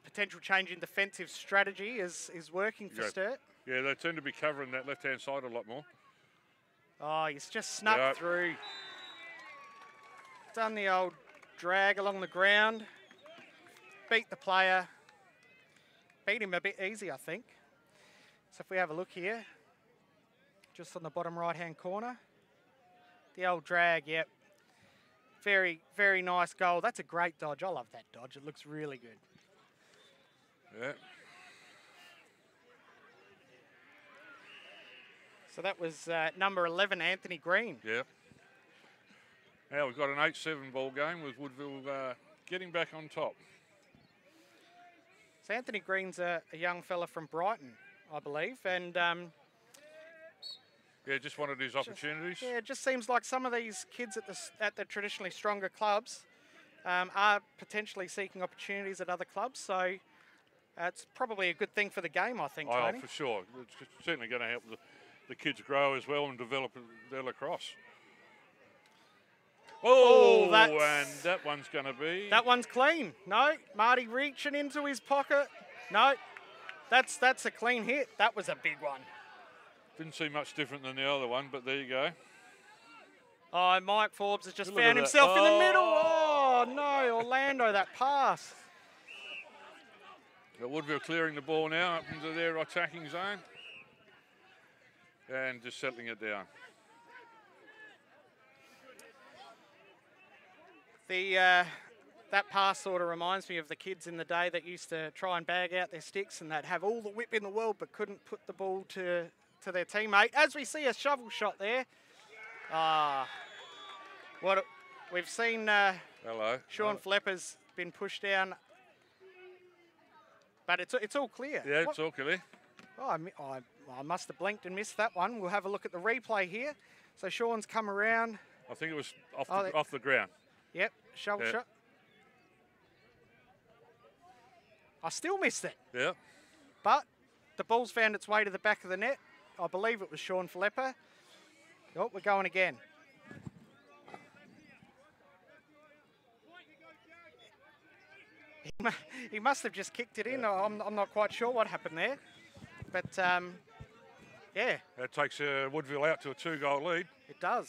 potential change in defensive strategy is working for Sturt.
Yeah, they tend to be covering that left-hand side a lot more.
Oh, he's just snuck through. Done the old drag along the ground. Beat the player. Beat him a bit easy, I think. So if we have a look here, just on the bottom right-hand corner, the old drag, yep. Very, very nice goal. That's a great dodge. I love that dodge. It looks really good.
Yeah.
So that was number 11, Anthony Green.
Yeah. Now we've got an 8-7 ball game with Woodville getting back on top.
So Anthony Green's a young fella from Brighton, I believe, and
yeah, just wanted his opportunities.
It just seems like some of these kids at the traditionally stronger clubs are potentially seeking opportunities at other clubs. So it's probably a good thing for the game, I think, Tony.
Oh, for sure. It's certainly going to help the kids grow as well and develop their lacrosse. Oh, and that one's going to be...
That one's clean. No, Marty reaching into his pocket. No, that's a clean hit. That was a big one.
Didn't seem much different than the other one, but there you go.
Oh, Mike Forbes has just
Look at
found
that.
himself in the middle.
Oh.
Oh, no, Orlando, that pass.
Woodville clearing the ball now up into their attacking zone. And just settling it down.
That pass sort of reminds me of the kids in the day that used to try and bag out their sticks and they'd have all the whip in the world but couldn't put the ball to their teammate. As we see a shovel shot there. We've seen
Hello.
Sean Flepper's been pushed down, but it's all clear.
Yeah, it's all clear.
Oh, I must have blinked and missed that one. We'll have a look at the replay here. So Sean's come around.
I think it was off the ground.
Yep, shovel shot. I still missed it.
Yeah.
But the ball's found its way to the back of the net. I believe it was Sean Flepper. Oh, we're going again. He must have just kicked it in. I'm not quite sure what happened there. But, yeah.
That takes Woodville out to a 2-goal lead.
It does.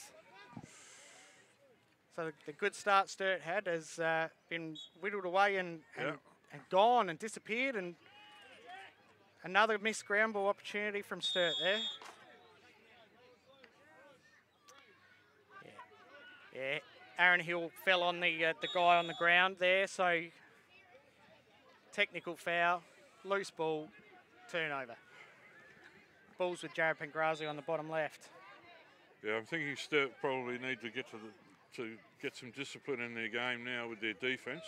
So the good start Sturt had has been whittled away and gone and disappeared. And another missed ground ball opportunity from Sturt there. Yeah, Aaron Hill fell on the guy on the ground there, so technical foul, loose ball, turnover. Balls with Jared Pangrazzi on the bottom left.
Yeah, I'm thinking Sturt probably need to get some discipline in their game now with their defence.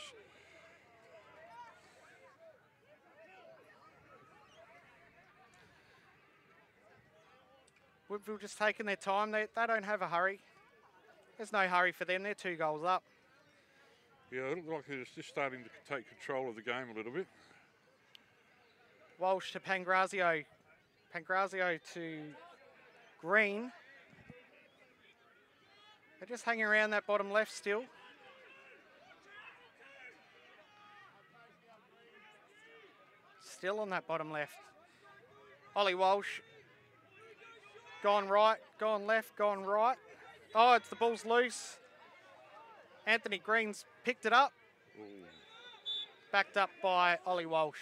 Woodville just taking their time. They don't have a hurry. There's no hurry for them. They're 2 goals up.
Yeah, it looks like they're just starting to take control of the game a little bit.
Walsh to Pangrazio. Pangrazio to Green. They're just hanging around that bottom left still. Still on that bottom left. Ollie Walsh. Gone right, gone left, gone right. Oh, the ball's loose. Anthony Green's picked it up.
Ooh.
Backed up by Ollie Walsh.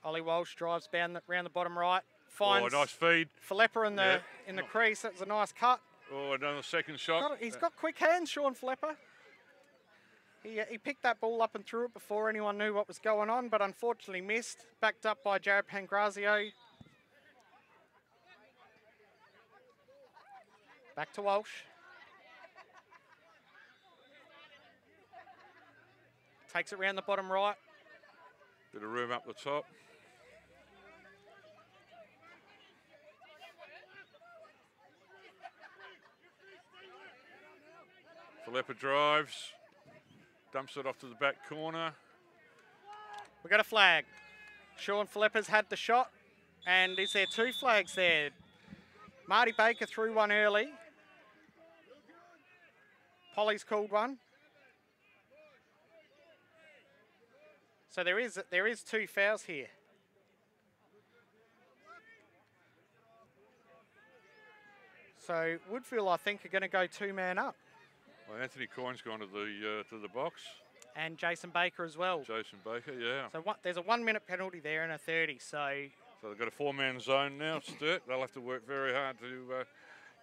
Ollie Walsh drives down around the bottom right. Finds
nice feed.
Flepper in the crease. That was a nice cut.
Oh, another second shot.
He's got quick hands, Sean Flepper. He picked that ball up and threw it before anyone knew what was going on, but unfortunately missed. Backed up by Jared Pangrazio. Back to Walsh. Takes it round the bottom right.
Bit of room up the top. Flepper drives. Dumps it off to the back corner.
We've got a flag. Sean Flepper's had the shot. And is there 2 flags there? Marty Baker threw one early. Polly's called one. So there is 2 fouls here. So Woodville, I think, are going to go 2-man up.
Well, Anthony Coyne's gone to the box.
And Jason Baker as well.
Jason Baker, yeah.
So there's a 1-minute penalty there and a 30. So
they've got a 4-man zone now, Sturt. They'll have to work very hard to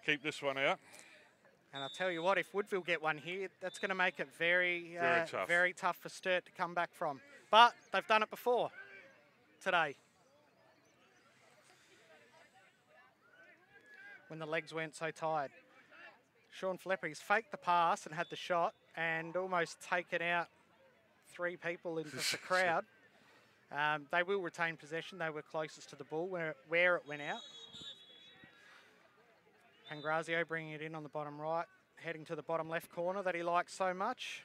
keep this one out.
And I'll tell you what, if Woodville get one here, that's going to make it very tough for Sturt to come back from. But they've done it before today. When the legs weren't so tired. Sean Flepper, he's faked the pass and had the shot and almost taken out 3 people into the crowd. They will retain possession. They were closest to the ball where it went out. Pangrazio bringing it in on the bottom right, heading to the bottom left corner that he likes so much.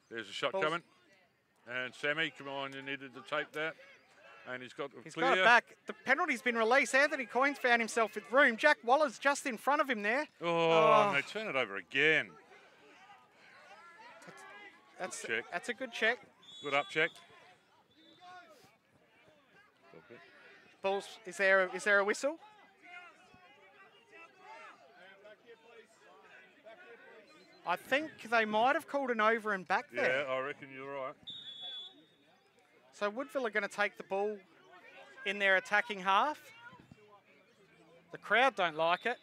There's a shot coming. And Sammy, come on, you needed to take that. And he's got
He's got it back. The penalty's been released. Anthony Coyne's found himself with room. Jack Waller's just in front of him there.
Oh, and they turn it over again.
That's a good check.
Good up check.
Balls. Is there a whistle? I think they might have called an over and back there.
Yeah, I reckon you're right.
So Woodville are going to take the ball in their attacking half. The crowd don't like it.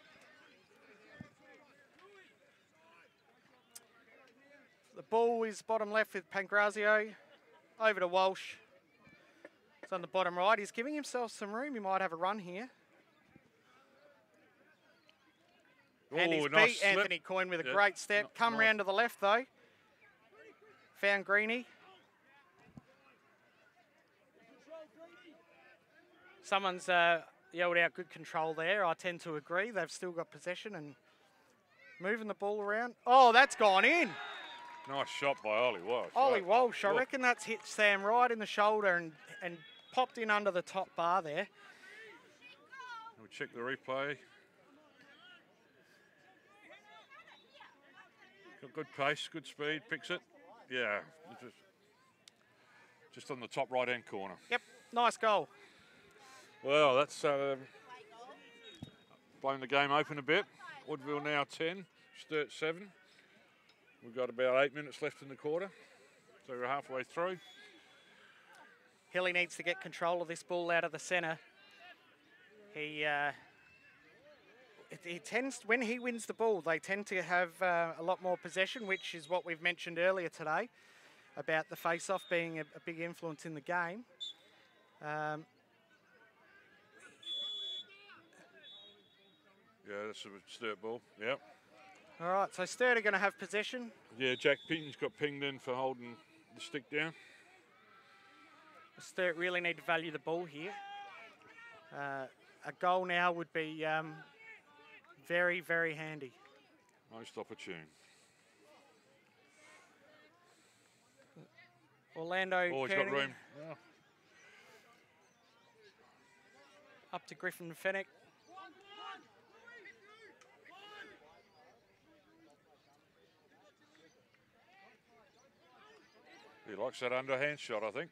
The ball is bottom left with Pangrazio. Over to Walsh. It's on the bottom right. He's giving himself some room. He might have a run here. And he's
nice
beat
slip.
Anthony Coyne with a great step. Come round to the left, though. Found Greeny. Someone's yelled out good control there. I tend to agree. They've still got possession and moving the ball around. Oh, that's gone in.
Nice shot by Ollie Walsh.
Ollie Walsh, I reckon that's hit Sam right in the shoulder and popped in under the top bar there.
We'll check the replay. Got good pace, good speed, picks it. Yeah, just on the top right-hand corner.
Yep, nice goal.
Well, that's blown the game open a bit. Woodville now 10, Sturt 7. We've got about 8 minutes left in the quarter, so we're halfway through.
Hilly needs to get control of this ball out of the centre. He tends, when he wins the ball, they tend to have a lot more possession, which is what we've mentioned earlier today about the face-off being a big influence in the game.
Yeah, that's a Sturt ball, yep.
All right, so Sturt are going to have possession.
Yeah, Jack Ping's got pinged in for holding the stick down.
Sturt really need to value the ball here. A goal now would be very, very handy.
Most opportune.
Orlando
Oh, he's got room. Oh.
Up to Griffin Fennick.
He likes that underhand shot, I think.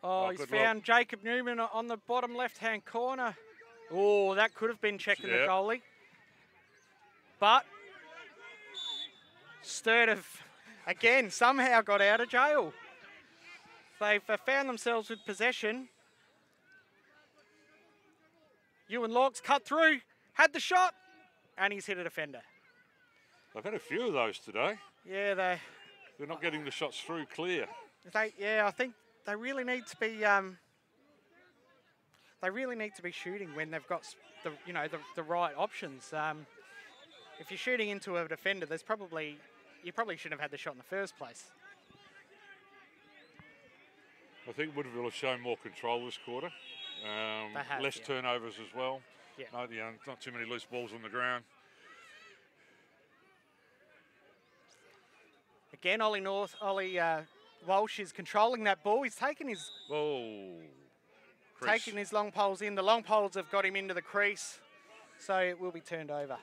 Oh, he's found Jacob Newman on the bottom left-hand corner. Oh, that could have been checking the goalie. But Sturt have, again, somehow got out of jail. They've found themselves with possession. Ewan Lawks cut through, had the shot, and he's hit a defender.
They've had a few of those today.
Yeah,
they're not getting the shots through clear.
I think they really need to be. They really need to be shooting when they've got the right options. If you're shooting into a defender, you probably shouldn't have had the shot in the first place.
I think Woodville have shown more control this quarter. Less turnovers as well.
Yeah.
Not too many loose balls on the ground.
Again, Ollie Walsh is controlling that ball. He's taken his long poles in. The long poles have got him into the crease, so it will be turned over.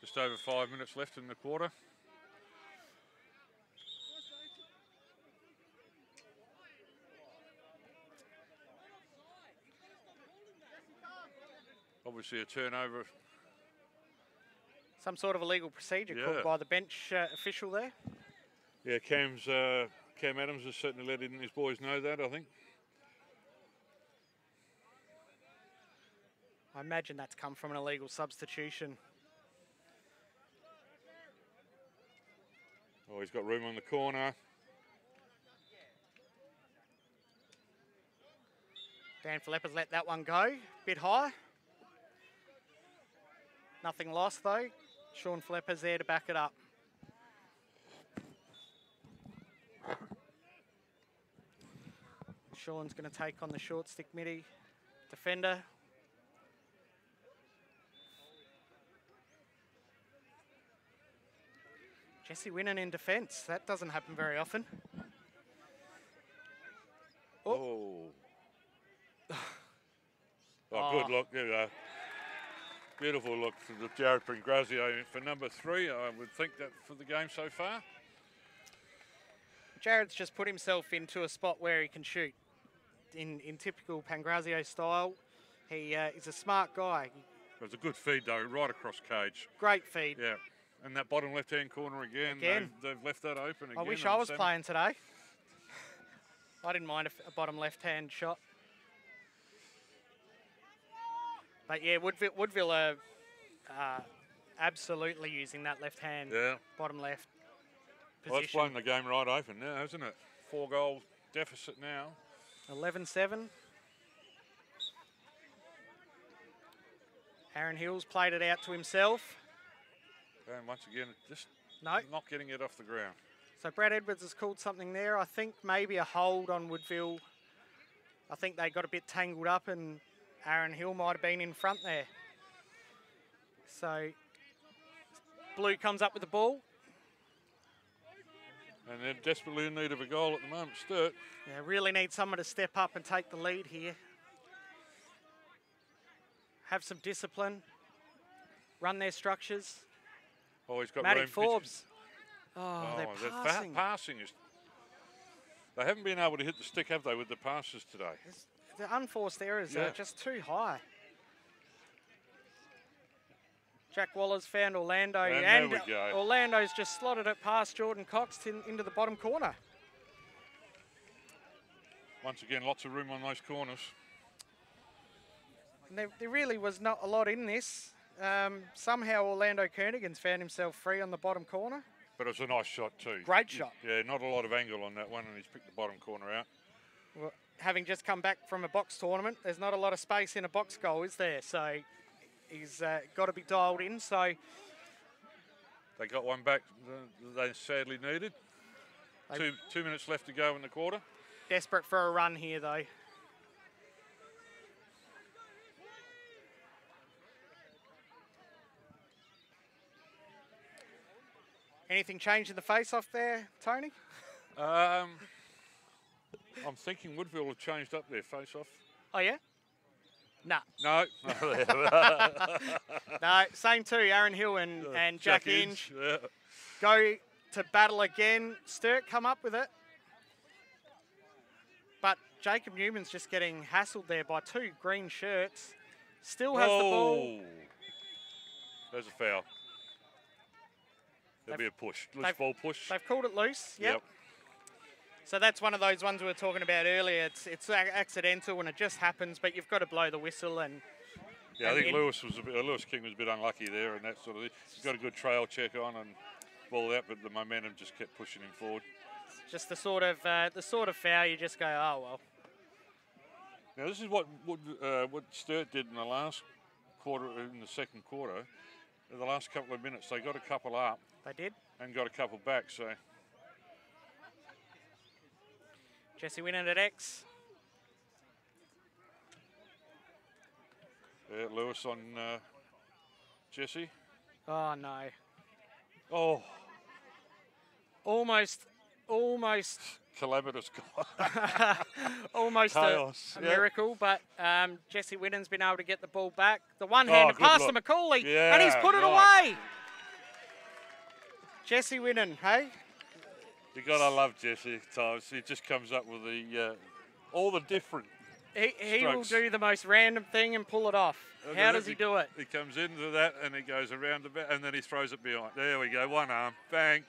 Just over 5 minutes left in the quarter. Obviously a turnover.
Some sort of illegal procedure called by the bench official there.
Yeah, Cam Adams has certainly let his boys know that, I think.
I imagine that's come from an illegal substitution.
Oh, he's got room on the corner.
Dan Filippa's let that one go, bit high. Nothing lost though. Sean Filippa's there to back it up. Sean's going to take on the short stick midi defender. Jesse Winnan in defence. That doesn't happen very often.
Oh, good look. There we go. Beautiful look for the Jared Pringrazio for number 3. I would think that for the game so far.
Jared's just put himself into a spot where he can shoot. In typical Pangrazio style, he is a smart guy.
It was a good feed though, right across cage.
Great feed.
Yeah, and that bottom left-hand corner again. They've left that open again.
I wish I was playing today. I didn't mind a bottom left-hand shot. But yeah, Woodville are absolutely using that left-hand, bottom left position.
Well, it's blown the game right open now, hasn't it? 4-goal deficit now.
11-7. Aaron Hills played it out to himself.
And once again, just
not
getting it off the ground.
So Brad Edwards has called something there. I think maybe a hold on Woodville. I think they got a bit tangled up and Aaron Hill might have been in front there. So Blue comes up with the ball.
And they're desperately in need of a goal at the moment, Sturt.
Yeah, really need someone to step up and take the lead here. Have some discipline. Run their structures.
Oh, he's got
Matty Forbes. Oh, they're passing.
Passing is... They haven't been able to hit the stick, have they, with the passes today?
The unforced errors are just too high. Jack Waller's found Orlando, and
there we go.
Orlando's just slotted it past Jordan Cox into the bottom corner.
Once again, lots of room on those corners.
And there really was not a lot in this. Somehow Orlando Kernighan's found himself free on the bottom corner.
But it was a nice shot too.
Great shot.
Yeah, not a lot of angle on that one, and he's picked the bottom corner out.
Well, having just come back from a box tournament, there's not a lot of space in a box goal, is there? So he's got to be dialed in. So
they got one back they sadly needed. 2 minutes left to go in the quarter.
Desperate for a run here, though. Anything change in the face-off there, Tony?
I'm thinking Woodville have changed up their face-off.
Oh, yeah? Nah.
No.
No, same two, Aaron Hill and Jack Inge.
Yeah.
Go to battle again. Sturt come up with it. But Jacob Newman's just getting hassled there by 2 green shirts. Still has the ball.
There's a foul. There'll be a push. Loose ball push.
They've called it loose. Yep. So that's one of those ones we were talking about earlier. It's accidental when it just happens, but you've got to blow the whistle and.
Yeah, I think Lewis King was a bit unlucky there, and that sort of. He's got a good trail check on and ball out, but the momentum just kept pushing him forward.
Just the sort of foul you just go, oh well.
Now this is what Sturt did in the last quarter, in the second quarter. In the last couple of minutes, they got a couple up.
They did.
And got a couple back, so.
Jesse Winnan at X.
Yeah, Lewis on Jesse.
Oh, no.
Oh.
Almost.
Calamitous goal.
Almost
Chaos.
a miracle, but Jesse Winnan's been able to get the ball back. The one-handed pass to Macaulay, and he's put it away. Jesse Winnan, hey?
You gotta love Jesse at times. He just comes up with the all the different.
He will do the most random thing and pull it off. How does he do it?
He comes into that and he goes around the back and then he throws it behind. There we go, one arm, bang.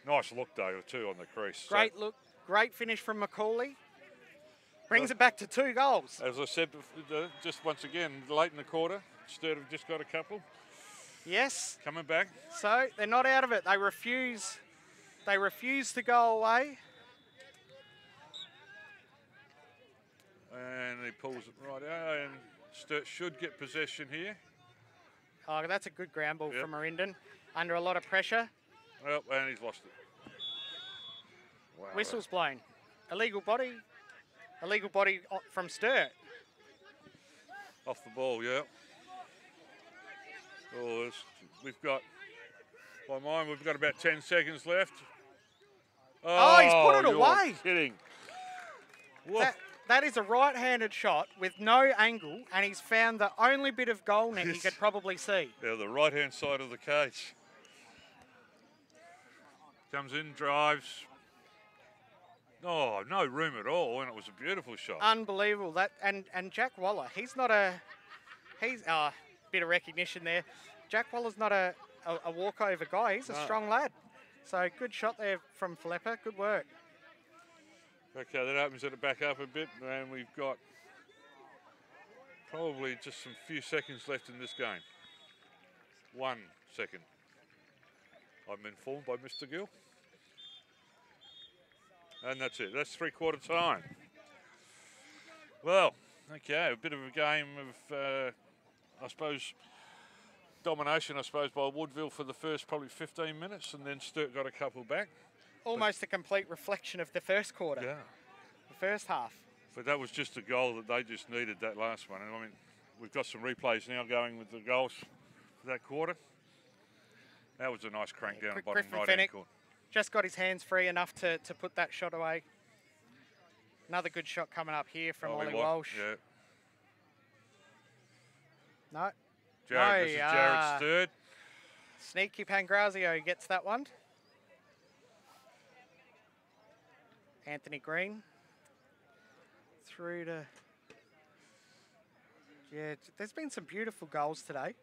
Nice look though, too, on the crease.
Great look, great finish from Macaulay. Brings it back to 2 goals.
As I said, just once again, late in the quarter, Sturt have just got a couple.
Yes.
Coming back.
So they're not out of it. They refuse to go away.
And he pulls it right out, and Sturt should get possession here.
Oh, that's a good ground ball from Marindon. Under a lot of pressure.
Well, and he's lost it. Wow.
Whistle's blown. Illegal body from Sturt.
Off the ball, yeah. Oh, we've got about 10 seconds left.
Oh, he's put it away.
Kidding.
that is a right-handed shot with no angle, and he's found the only bit of goal net he could probably see.
Yeah, the right-hand side of the cage. Comes in, drives. Oh, no room at all, and it was a beautiful shot.
Unbelievable. That and Jack Waller, he's a bit of recognition there. Jack Waller's not a walkover guy. He's a strong lad. So good shot there from Flepper. Good work.
Okay, that opens it back up a bit, and we've got probably just some few seconds left in this game. 1 second. I'm informed by Mr. Gill. And that's it. That's three-quarter time. Well, okay, a bit of a game of, I suppose, domination, by Woodville for the first probably 15 minutes, and then Sturt got a couple back.
Almost a complete reflection of the first quarter.
Yeah.
The first half.
But that was just a goal that they just needed, that last one. And I mean, we've got some replays now going with the goals for that quarter. That was a nice crank down the bottom right-hand corner.
Just got his hands free enough to put that shot away. Another good shot coming up here from Ollie Walsh.
Yeah.
No.
Jared, this is Jared's third.
Sneaky Pangrazio gets that one. Anthony Green. Through to... Yeah, there's been some beautiful goals today.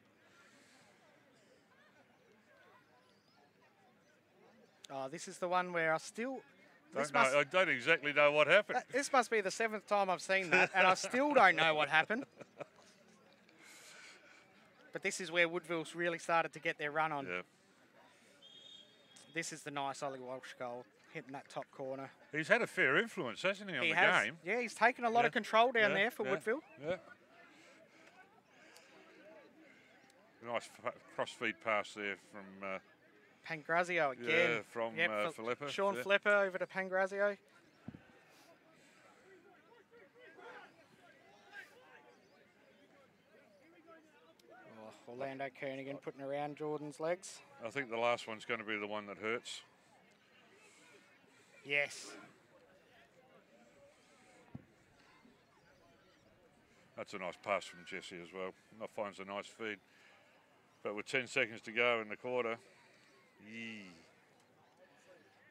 Oh, this is the one where I still...
I don't exactly know what happened.
This must be the 7th time I've seen that, and I still don't know what happened. But this is where Woodville's really started to get their run on.
Yeah.
This is the nice Ollie Walsh goal, hitting that top corner.
He's had a fair influence, hasn't he, on the game?
Yeah, he's taken a lot of control down there for Woodville.
Yeah. Nice cross-feed pass there from...
Pangrazio again.
Yeah, from Flepper.
Sean Flepper over to Pangrazio. Oh, Orlando Kernigan putting around Jordan's legs.
I think the last one's going to be the one that hurts.
Yes.
That's a nice pass from Jesse as well. That finds a nice feed. But with 10 seconds to go in the quarter,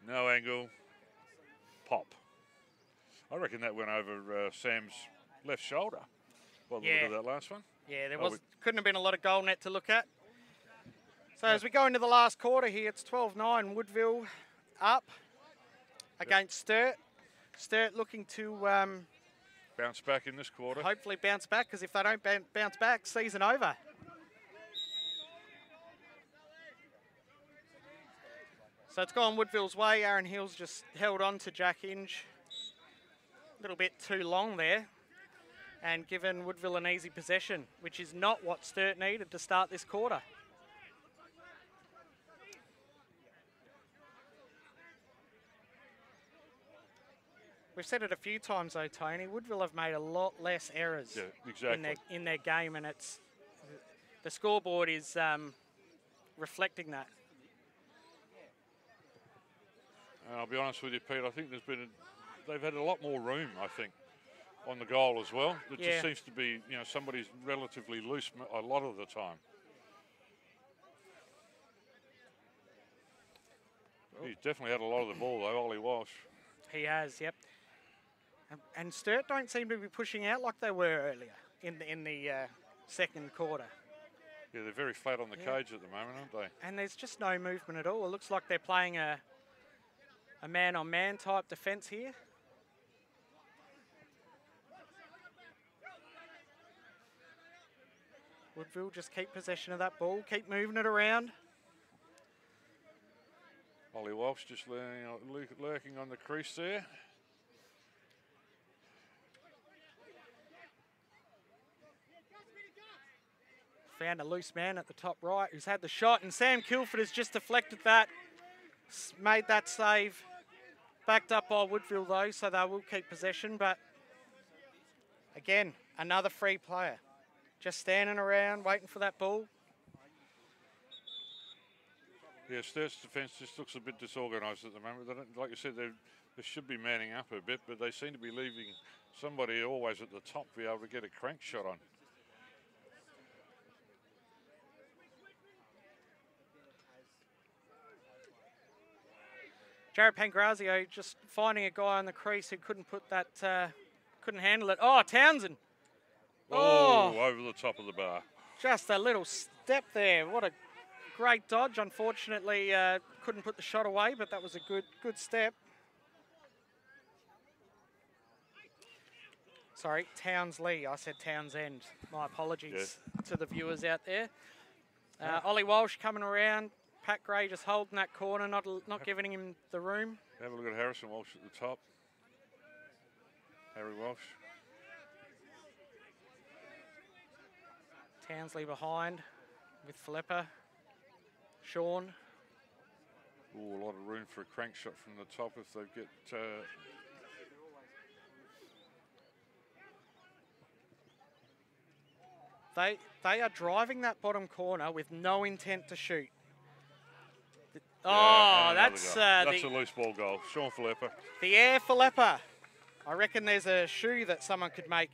no angle, pop. I reckon that went over Sam's left shoulder by the look of that last one.
Yeah, couldn't have been a lot of goal net to look at. So as we go into the last quarter here, it's 12-9, Woodville up against Sturt. Sturt looking to
bounce back in this quarter.
Hopefully bounce back, because if they don't bounce back, season over. So it's gone Woodville's way. Aaron Hill's just held on to Jack Inge a little bit too long there and given Woodville an easy possession, which is not what Sturt needed to start this quarter. We've said it a few times though, Tony. Woodville have made a lot less errors in their game, and it's the scoreboard is reflecting that.
And I'll be honest with you, Pete, I think they've had a lot more room, I think, on the goal as well. It just seems to be, somebody's relatively loose a lot of the time. He's definitely had a lot of the ball, though, Ollie Walsh.
He has, yep. And Sturt don't seem to be pushing out like they were earlier in the second quarter.
Yeah, they're very flat on the cage at the moment, aren't they?
And there's just no movement at all. It looks like they're playing a man-on-man type defence here. Woodville just keep possession of that ball, keep moving it around.
Ollie Walsh just lurking on the crease there.
Found a loose man at the top right who's had the shot, and Sam Kilford has just deflected that. Made that save. Backed up by Woodville though, so they will keep possession. But again, another free player. Just standing around, waiting for that ball.
Yeah, Sturt's defence just looks a bit disorganised at the moment. Like you said, they should be manning up a bit, but they seem to be leaving somebody always at the top be able to get a crank shot on.
Jared Pangrazio just finding a guy on the crease who couldn't put that, couldn't handle it. Oh, Townsend.
Oh, over the top of the bar.
Just a little step there. What a great dodge. Unfortunately, couldn't put the shot away, but that was a good step. Sorry, Townsley. I said Townsend. My apologies to the viewers out there. Ollie Walsh coming around. Pat Gray just holding that corner, not giving him the room.
Have a look at Harrison Walsh at the top. Harry Walsh.
Townsley behind with Philippa. Sean.
Ooh, a lot of room for a crank shot from the top if they get...
They are driving that bottom corner with no intent to shoot.
Yeah,
oh, that's
a loose ball goal. Sean Philippa.
The air Philippa. I reckon there's a shoe that someone could make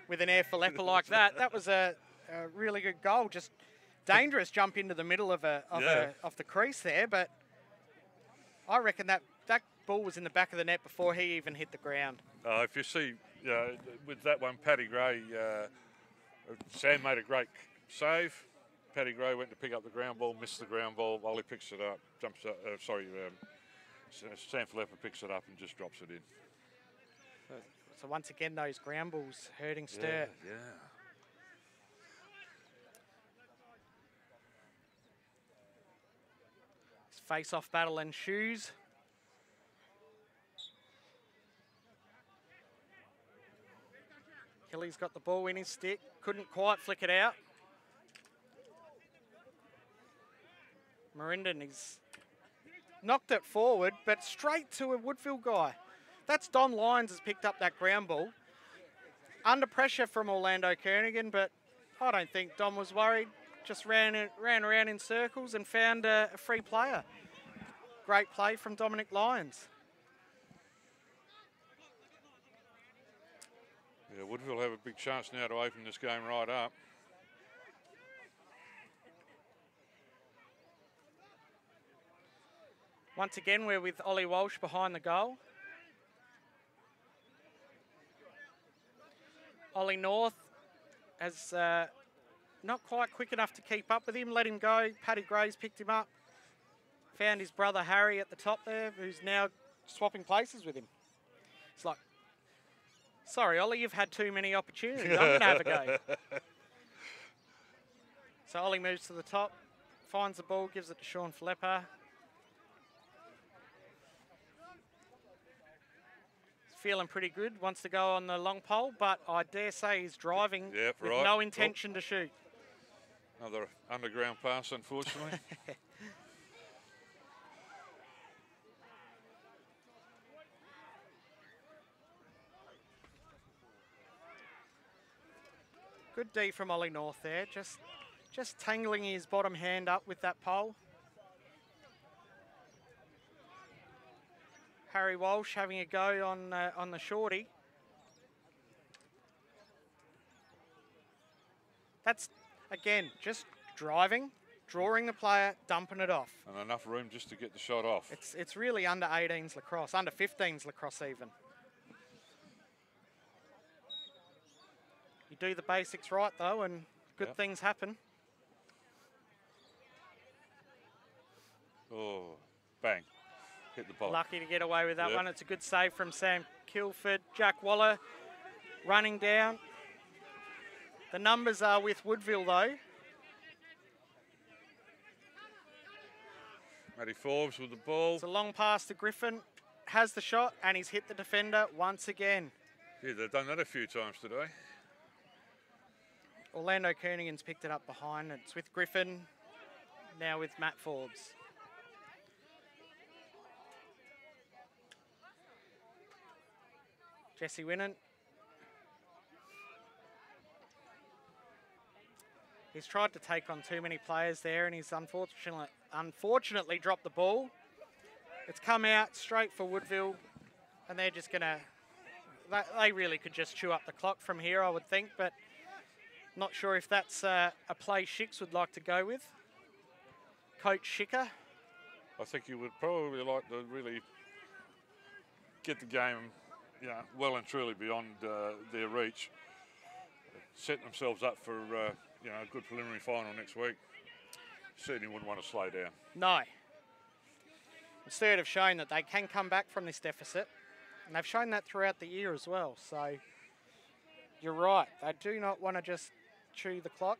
with an air Philippa like that. That was a really good goal. Just dangerous jump into the middle of the crease there, but I reckon that ball was in the back of the net before he even hit the ground.
If you see with that one, Paddy Gray, Sam made a great save. Paddy Gray went to pick up the ground ball, missed the ground ball. Ollie picks it up, jumps up. Sam Philippa picks it up and just drops it in.
So once again, those ground balls hurting Sturt.
Yeah.
Face-off battle and shoes. Kelly's got the ball in his stick. Couldn't quite flick it out. Merindon, he's knocked it forward, but straight to a Woodville guy. That's Don Lyons has picked up that ground ball. Under pressure from Orlando Kernaghan, but I don't think Don was worried. Just ran around in circles and found a free player. Great play from Dominic Lyons.
Yeah, Woodville have a big chance now to open this game right up.
Once again, we're with Ollie Walsh behind the goal. Ollie North has not quite quick enough to keep up with him. Let him go. Paddy Gray's picked him up. Found his brother Harry at the top there, who's now swapping places with him. It's like, sorry, Ollie, you've had too many opportunities. I'm going to have a go. So Ollie moves to the top, finds the ball, gives it to Sean Philippa. Feeling pretty good, wants to go on the long pole, but I dare say he's driving with no intention to shoot.
Another underground pass, unfortunately.
Good D from Ollie North there, just tangling his bottom hand up with that pole. Harry Walsh having a go on the shorty. That's, again, just driving, drawing the player, dumping it off.
And enough room just to get the shot off.
It's really under 18s lacrosse, under 15s lacrosse even. You do the basics right though and good things happen.
Oh, bang. Hit the ball.
Lucky to get away with that one. It's a good save from Sam Kilford. Jack Waller running down. The numbers are with Woodville though.
Matty Forbes with the ball.
It's a long pass to Griffin. Has the shot and he's hit the defender once again.
Yeah, they've done that a few times today.
Orlando Kernaghan's picked it up behind. It's with Griffin, now with Matt Forbes. Jesse Winnan. He's tried to take on too many players there and he's unfortunately dropped the ball. It's come out straight for Woodville and they're just going to they really could just chew up the clock from here, I would think, but not sure if that's a play Shicks would like to go with. Coach Schicker.
I think he would probably like to really get the game, well and truly beyond their reach. Set themselves up for, a good preliminary final next week. Certainly wouldn't want to slow down.
No. Sturt have shown that they can come back from this deficit, and they've shown that throughout the year as well. So you're right. They do not want to just chew the clock.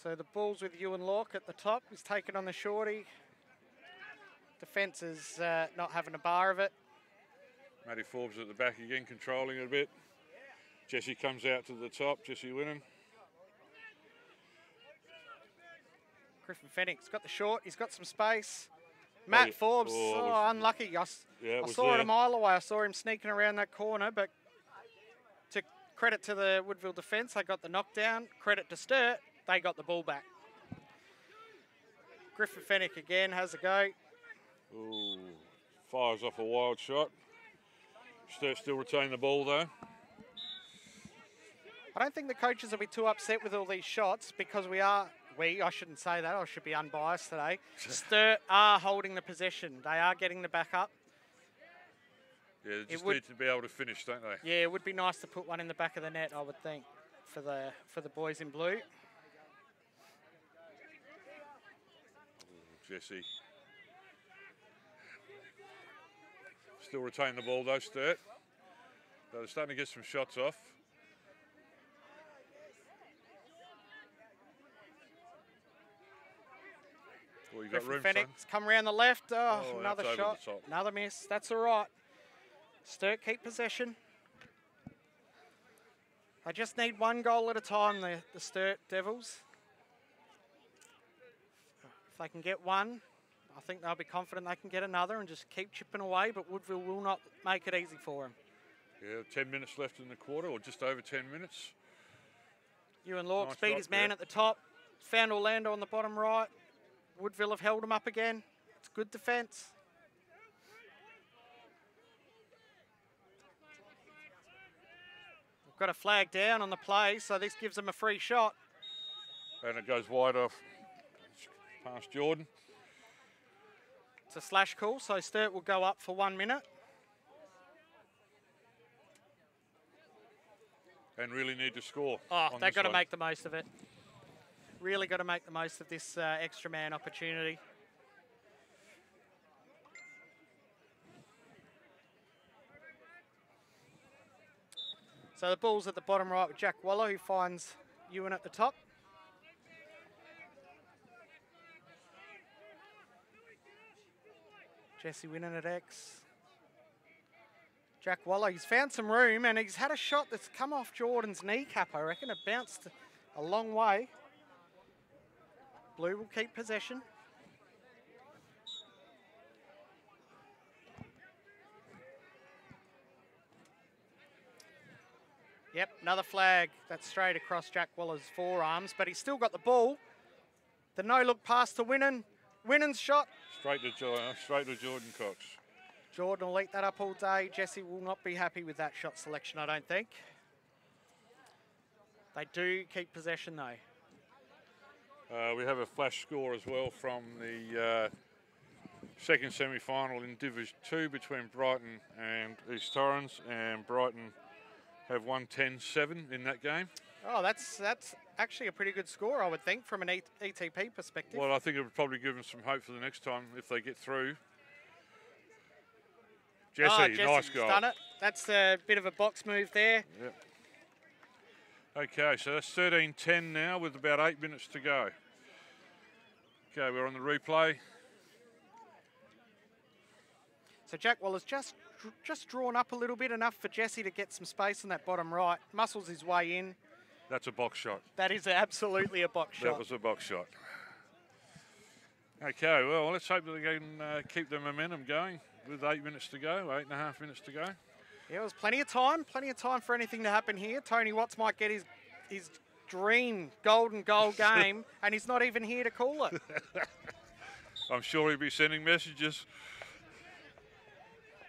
So the ball's with Ewan Lork at the top. He's taken on the shorty. Defence is not having a bar of it.
Matty Forbes at the back again, controlling it a bit. Jesse comes out to the top. Jesse winning.
Griffin Fennick's got the short. He's got some space. Matt Forbes, unlucky. I saw it a mile away. I saw him sneaking around that corner, but to credit to the Woodville defence, they got the knockdown. Credit to Sturt, they got the ball back. Griffin Fennick again has a go.
Ooh, fires off a wild shot. Sturt still retain the ball though.
I don't think the coaches will be too upset with all these shots because I shouldn't say that, I should be unbiased today. Sturt are holding the possession. They are getting the back up.
Yeah, they just need to be able to finish, don't they?
Yeah, it would be nice to put one in the back of the net, I would think, for the boys in blue.
Jesse. Still retain the ball though, Sturt. They're starting to get some shots off. Well, you got room,
Fennick's come around the left. Another shot. Another miss. That's all right. Sturt keep possession. They just need one goal at a time, the Sturt Devils. If they can get one, I think they'll be confident they can get another and just keep chipping away, but Woodville will not make it easy for them.
Yeah, 10 minutes left in the quarter, or just over 10 minutes.
Ewan Lork beat his man at the top. Found Orlando on the bottom right. Woodville have held him up again. It's good defence. We've got a flag down on the play, so this gives them a free shot.
And it goes wide off past Jordan.
It's a slash call, so Sturt will go up for 1 minute.
And really need to score.
Oh, they've got to make the most of it. Really got to make the most of this extra man opportunity. So the ball's at the bottom right with Jack Waller, who finds Ewan at the top. Jesse winning at X. Jack Waller, he's found some room and he's had a shot that's come off Jordan's kneecap, I reckon. It bounced a long way. Blue will keep possession. Yep, another flag. That's straight across Jack Waller's forearms, but he's still got the ball. The no-look pass to Winnan. Winnan's shot.
Straight to Jordan Cox.
Jordan will eat that up all day. Jesse will not be happy with that shot selection, I don't think. They do keep possession, though.
We have a flash score as well from the second semi-final in Division 2 between Brighton and East Torrens, and Brighton have won 10-7 in that game.
Oh, that's actually a pretty good score, I would think, from an ETP perspective.
Well, I think it would probably give them some hope for the next time if they get through. Jesse, nice goal.
Done it. That's a bit of a box move there.
Yep. Okay, so that's 13-10 now with about 8 minutes to go. Okay, we're on the replay.
So Jack Waller's just drawn up a little bit, enough for Jesse to get some space on that bottom right. Muscles his way in.
That's a box shot.
That is absolutely a box shot.
That was a box shot. Okay, well, let's hope that they can keep the momentum going with 8 minutes to go, 8.5 minutes to go.
Yeah, there's plenty of time for anything to happen here. Tony Watts might get his dream golden goal game, and he's not even here to call it.
I'm sure he'll be sending messages.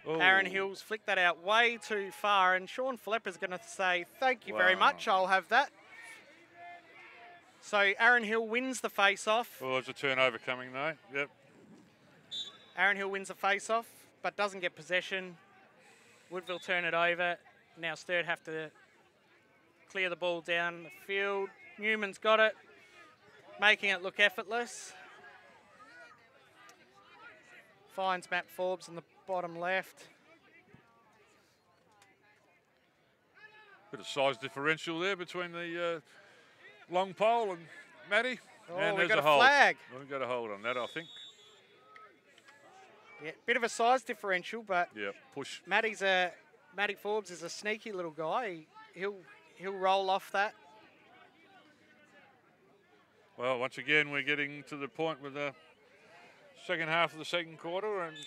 Oh.
Aaron Hills flicked that out way too far, and Sean Flepper's going to say, thank you very much, I'll have that. So Aaron Hill wins the face-off.
Oh, there's a turnover coming though. Yep.
Aaron Hill wins the face-off, but doesn't get possession. Woodville turn it over. Now Sturt have to clear the ball down the field. Newman's got it, making it look effortless. Finds Matt Forbes in the bottom left.
Bit of size differential there between the long pole and Matty.
Oh,
and
we've
there's
got a flag.
We've got a hold on that, I think.
Yeah, bit of a size differential, but
yeah, push.
Matty Forbes is a sneaky little guy. He'll roll off that.
Well, once again, we're getting to the point with the second half of the second quarter and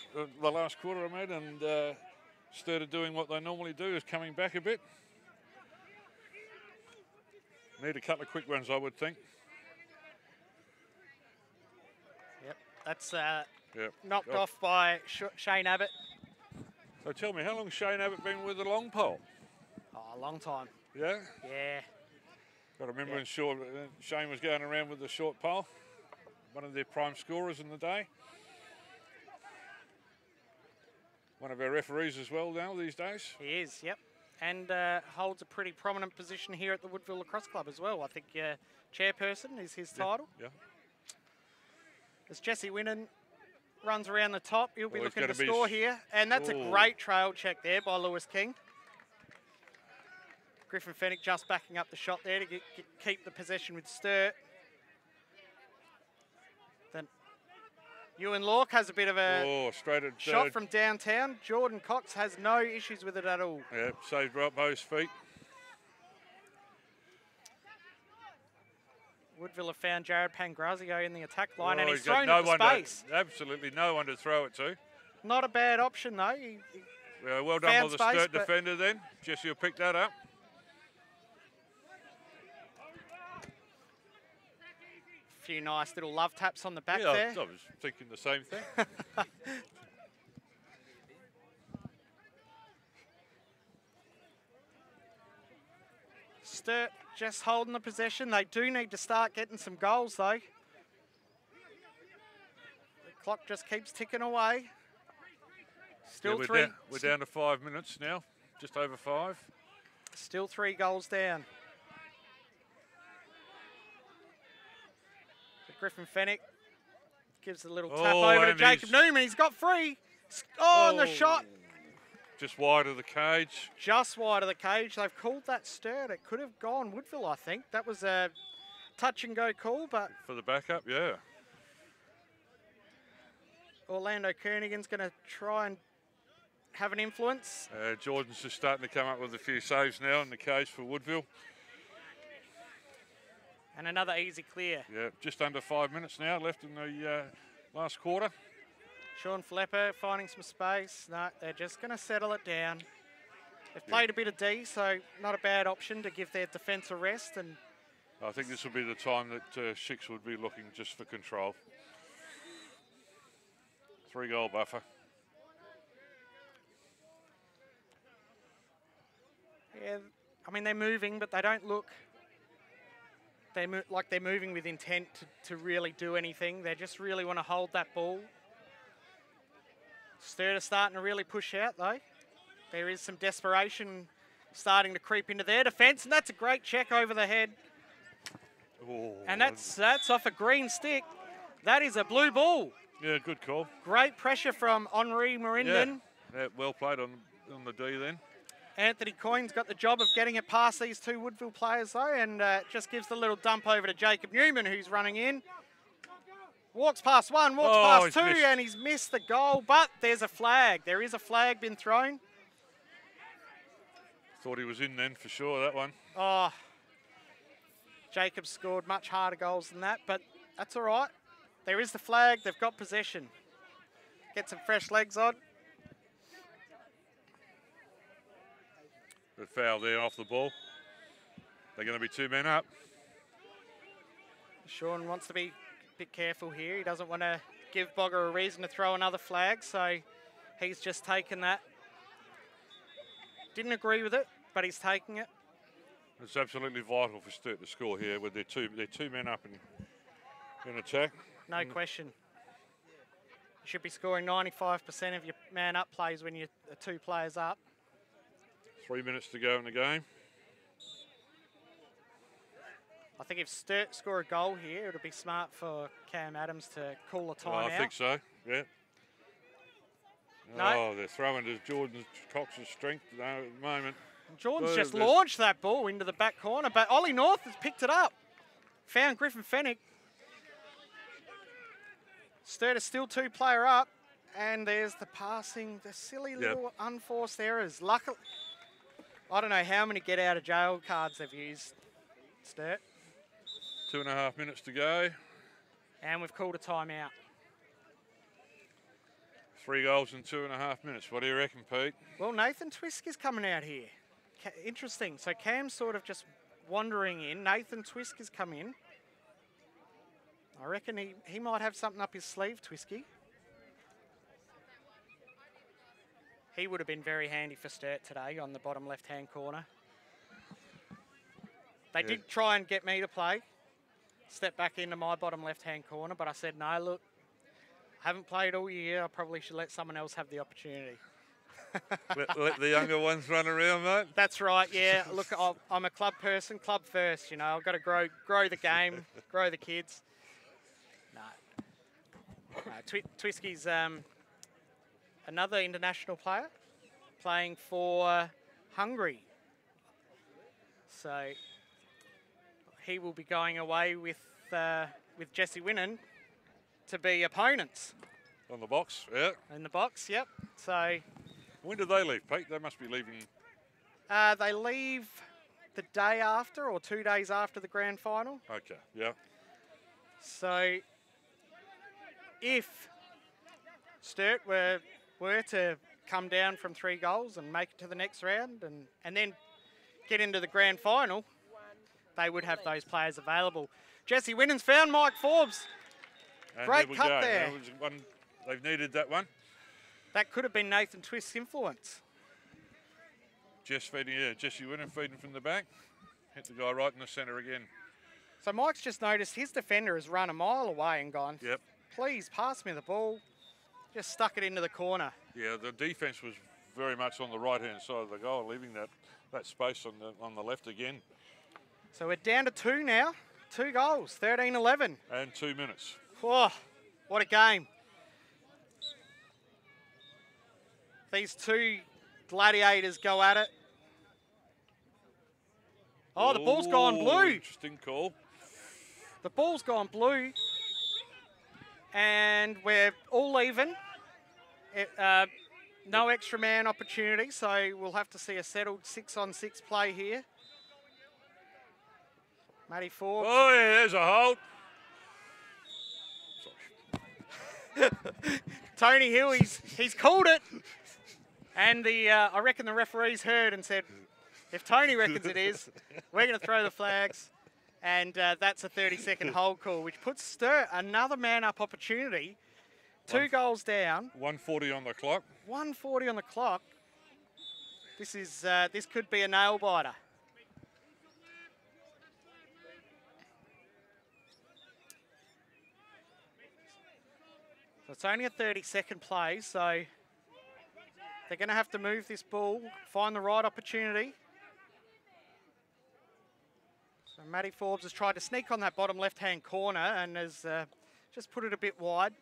the last quarter, I mean, and Sturt are doing what they normally do, is coming back a bit. Need a couple of quick ones, I would think.
Yep, that's knocked off by Shane Abbott.
So tell me, how long has Shane Abbott been with the long pole?
Oh, a long time.
Yeah?
Yeah.
Got to remember when Shane was going around with the short pole. One of their prime scorers in the day. One of our referees as well now these days.
He is, yep. And holds a pretty prominent position here at the Woodville Lacrosse Club as well. I think chairperson is his title.
Yeah.
As Jesse Winnan runs around the top, he'll be looking to
be
score here. And that's a great trail check there by Lewis King. Griffin Fennick just backing up the shot there to keep the possession with Sturt. Then Ewan Lork has a bit of a shot from downtown. Jordan Cox has no issues with it at all.
Yeah, saved right by his feet.
Woodville have found Jared Pangrazio in the attack line, and he's
got
thrown into space.
Absolutely no one to throw it to.
Not a bad option, though.
Well done by the Sturt defender then. Jesse will pick that up.
Few nice little love taps on the back there.
I was thinking the same thing.
Sturt just holding the possession. They do need to start getting some goals, though. The clock just keeps ticking away. Still
we're down to 5 minutes now, just over 5.
Still 3 goals down. Griffin Fennick gives a little tap over to Jacob Newman. He's got 3. Oh, and the shot.
Just wide of the cage.
Just wide of the cage. They've called that Sturt. It could have gone Woodville, I think. That was a touch and go call, but...
For the backup, yeah.
Orlando Kernighan's going to try and have an influence.
Jordan's just starting to come up with a few saves now in the cage for Woodville.
And another easy clear.
Yeah, just under 5 minutes now left in the last quarter.
Sean Flepper finding some space. No, they're just going to settle it down. They've played a bit of D, so not a bad option to give their defence a rest. And
I think this will be the time that Shix would be looking just for control. 3-goal buffer.
Yeah, I mean, they're moving, but they don't look... like they're moving with intent to really do anything. They just really want to hold that ball. Sturt are starting to really push out, though. There is some desperation starting to creep into their defence, and that's a great check over the head.
Oh,
and that's off a green stick. That is a blue ball.
Yeah, good call.
Great pressure from Henri Merinden.
Yeah, well played on the D then.
Anthony Coyne's got the job of getting it past these 2 Woodville players, though, and just gives the little dump over to Jacob Newman, who's running in. Walks past 1, walks past 2, and he's missed the goal, but there's a flag. There is a flag been thrown.
Thought he was in then for sure, that one.
Oh, Jacob scored much harder goals than that, but that's all right. There is the flag. They've got possession. Get some fresh legs on.
Good foul there off the ball. They're going to be 2 men up.
Sean wants to be a bit careful here. He doesn't want to give Bogger a reason to throw another flag, so he's just taken that. Didn't agree with it, but he's taking it.
It's absolutely vital for Sturt to score here with their two men up in attack.
No question. You should be scoring 95% of your man up plays when you're 2 players up.
3 minutes to go in the game.
I think if Sturt score a goal here, it'll be smart for Cam Adams to call a timeout.
I think so, yeah.
No.
Oh, they're throwing to Jordan Cox's strength at the moment.
Jordan's just launched that ball into the back corner, but Ollie North has picked it up. Found Griffin Fennick. Sturt is still 2-player up, and there's the passing, the silly little unforced errors. Luckily, I don't know how many get-out-of-jail cards they've used, Sturt.
2.5 minutes to go.
And we've called a timeout.
3 goals in 2.5 minutes. What do you reckon, Pete?
Well, Nathan Twisk is coming out here. Interesting. So Cam's sort of just wandering in. Nathan Twisk has come in. I reckon he might have something up his sleeve, Twisky. He would have been very handy for Sturt today on the bottom left-hand corner. They did try and get me to play. Step back into my bottom left-hand corner, but I said, no, look, I haven't played all year. I probably should let someone else have the opportunity.
let the younger ones run around, mate.
That's right, yeah. Look, I'm a club person, club first, you know. I've got to grow the game, grow the kids. No. Twisky's another international player playing for Hungary. So he will be going away with Jesse Winnan to be opponents.
On the box, yeah.
In the box, yep. So
when do they leave, Pete? They must be leaving.
They leave the day after or 2 days after the grand final.
Okay, yeah.
So if Sturt were to come down from 3 goals and make it to the next round and then get into the grand final, they would have those players available. Jesse Winnan's found Mike Forbes.
And
great cut there.
That was one, they've needed that one.
That could have been Nathan Twisk's influence.
Jesse Winnan feeding from the back. Hit the guy right in the centre again.
So Mike's just noticed his defender has run a mile away and gone,
yep.
Please pass me the ball. Just stuck it into the corner.
Yeah, the defence was very much on the right-hand side of the goal, leaving that space on the left again.
So we're down to 2 now. 2 goals, 13-11.
And 2 minutes.
Oh, what a game. These 2 gladiators go at it. Oh, the ball's gone blue.
Interesting call.
The ball's gone blue. And we're all even. No extra man opportunity, so we'll have to see a settled 6-on-6 play here. Matty Forbes.
Oh, yeah, there's a hold.
Tony Hill, he's called it. And I reckon the referees heard and said, if Tony reckons it is, we're going to throw the flags. And that's a 30-second hold call, which puts Sturt another man-up opportunity. 2 goals down.
1:40 on the clock.
1:40 on the clock. This could be a nail-biter. So it's only a 30-second play, so they're going to have to move this ball, find the right opportunity. So Matty Forbes has tried to sneak on that bottom left-hand corner and has just put it a bit wide.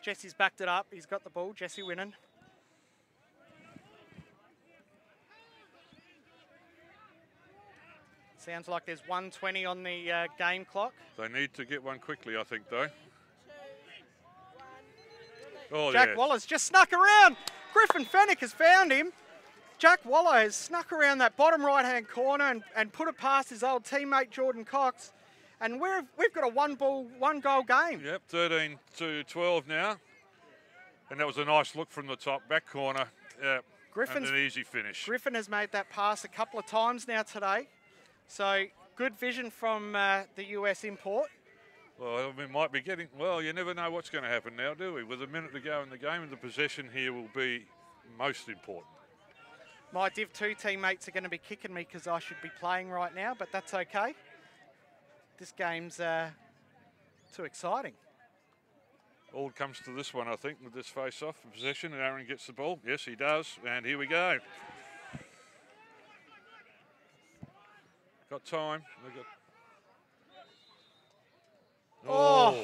Jesse's backed it up. He's got the ball, Jesse Winnan. Sounds like there's 1:20 on the game clock.
They need to get one quickly, I think, though. Oh,
Jack Waller's just snuck around. Griffin Fennick has found him. Jack Waller has snuck around that bottom right-hand corner and put it past his old teammate Jordan Cox. And we've got a 1-goal game.
Yep, 13-12 now. And that was a nice look from the top back corner. Yeah, and an easy finish.
Griffin has made that pass a couple of times now today. So good vision from the US import.
Well, we might be getting... Well, you never know what's going to happen now, do we? With a minute to go in the game, and the possession here will be most important.
My Div 2 teammates are going to be kicking me because I should be playing right now, but that's okay. This game's too exciting.
All comes to this one, I think, with this face-off possession, and Aaron gets the ball. Yes, he does, and here we go. Got time.
Oh!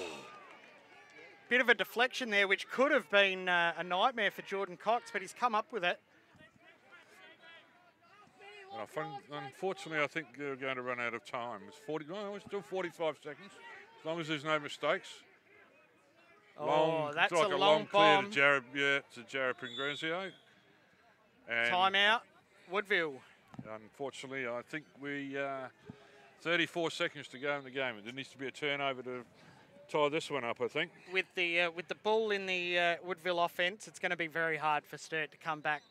Bit of a deflection there, which could have been a nightmare for Jordan Cox, but he's come up with it.
Unfortunately, I think they're going to run out of time. It's 40. No, it's still 45 seconds, as long as there's no mistakes.
Oh, that's
like
a long bomb.
Clear to Jared, to Jared Pingrazio.
Timeout, Woodville.
Unfortunately, I think we 34 seconds to go in the game. There needs to be a turnover to tie this one up, I think.
With the ball in the Woodville offense, it's going to be very hard for Sturt to come back.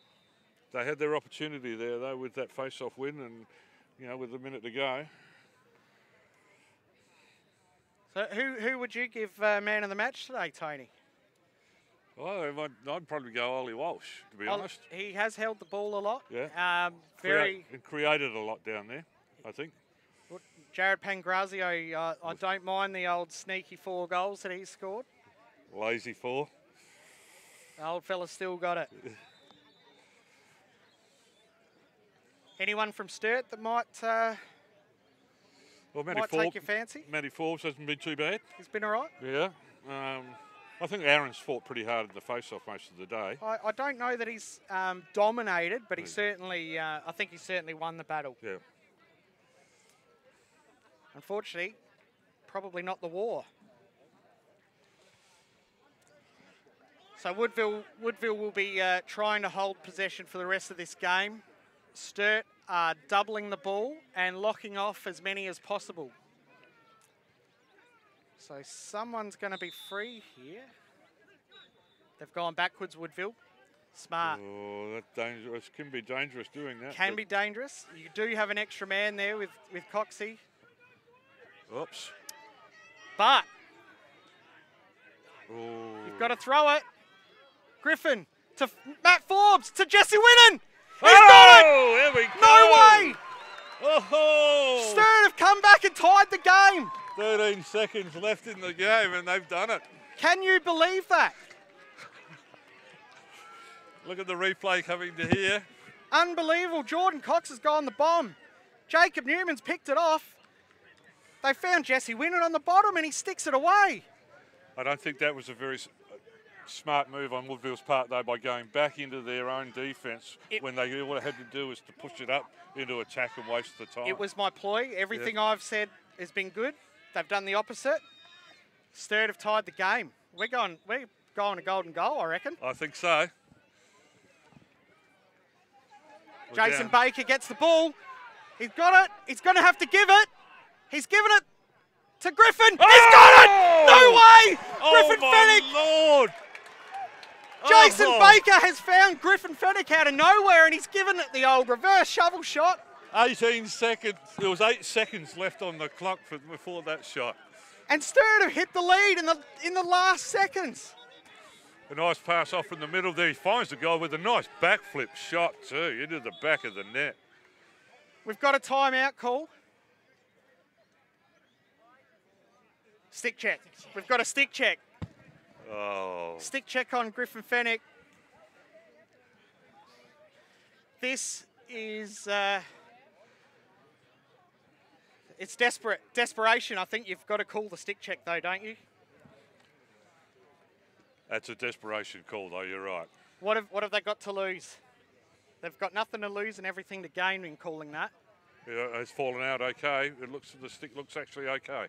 They had their opportunity there, though, with that face-off win, and with a minute to go.
So, who would you give man of the match today, Tony?
Well, I'd probably go Ollie Walsh, to be honest.
He has held the ball a lot.
Yeah. Created a lot down there, I think.
Jared Pangrazio, I don't mind the old sneaky 4 goals that he's scored.
Lazy 4.
The old fella's still got it. Anyone from Sturt that might take your fancy?
Matty Forbes hasn't been too bad.
He's been all right?
Yeah. I think Aaron's fought pretty hard in the face-off most of the day.
I don't know that he's dominated, but he certainly, I think he certainly won the battle.
Yeah.
Unfortunately, probably not the war. So Woodville will be trying to hold possession for the rest of this game. Sturt are doubling the ball and locking off as many as possible. So someone's going to be free here. They've gone backwards, Woodville. Smart.
Oh, that's dangerous. Can be dangerous doing that.
Can be dangerous. You do have an extra man there with Coxie.
Oops.
But
you've
got to throw it. Griffin to Matt Forbes to Jesse Winnan. He's got it!
There we go.
No way!
Oh!
Sturt have come back and tied the game.
13 seconds left in the game and they've done it.
Can you believe that?
Look at the replay coming to here.
Unbelievable. Jordan Cox has gone the bomb. Jacob Newman's picked it off. They found Jesse Winnan on the bottom and he sticks it away.
I don't think that was a very smart move on Woodville's part, though, by going back into their own defence when they all they had to do was to push it up into attack and waste the time.
It was my ploy. Everything I've said has been good. They've done the opposite. Sturt have tied the game. We're going to golden goal, I reckon.
I think so.
Jason Baker gets the ball. He's got it. He's going to have to give it. He's given it to Griffin.
Oh!
He's got it! No way! Griffin Fennick!
Oh, my Lord!
Jason Baker has found Griffin Fennick out of nowhere and he's given it the old reverse shovel shot.
18 seconds. There was 8 seconds left on the clock before that shot.
And Sturt have hit the lead in the last seconds.
A nice pass off in the middle there. He finds the goal with a nice backflip shot too into the back of the net.
We've got a timeout call. Stick check. We've got a stick check.
Oh.
Stick check on Griffin Fennick. This is, it's desperation. I think you've got to call the stick check though, don't you?
That's a desperation call though, you're right.
What have they got to lose? They've got nothing to lose and everything to gain in calling that.
Yeah, it's fallen out okay. The stick looks actually okay.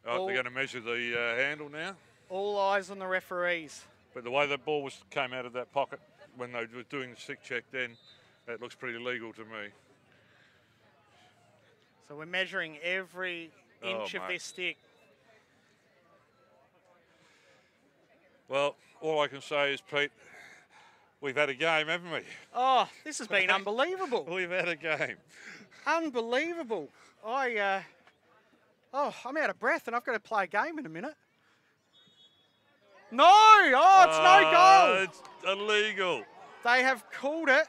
Oh, they're going to measure the handle now.
All eyes on the referees.
But the way that ball came out of that pocket when they were doing the stick check then, that looks pretty legal to me.
So we're measuring every inch of this stick.
Well, all I can say is, Pete, we've had a game, haven't we?
Oh, this has been unbelievable.
We've had a game.
Unbelievable. I Oh, I'm out of breath and I've got to play a game in a minute. No! Oh, it's no goal.
It's illegal.
They have called it,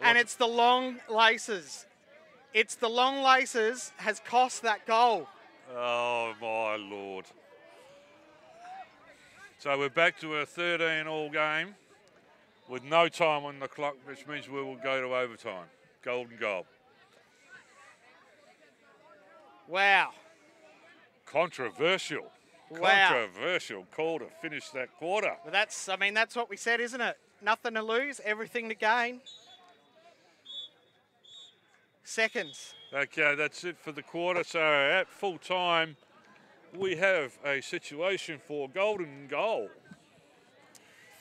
and it's the long laces. It's the long laces has cost that goal.
Oh, my Lord. So we're back to a 13-all game with no time on the clock, which means we will go to overtime. Golden goal.
Wow.
Controversial.
Wow.
Controversial call to finish that quarter.
Well, that's what we said, isn't it? Nothing to lose, everything to gain. Seconds.
Okay, that's it for the quarter. So at full time, we have a situation for golden goal.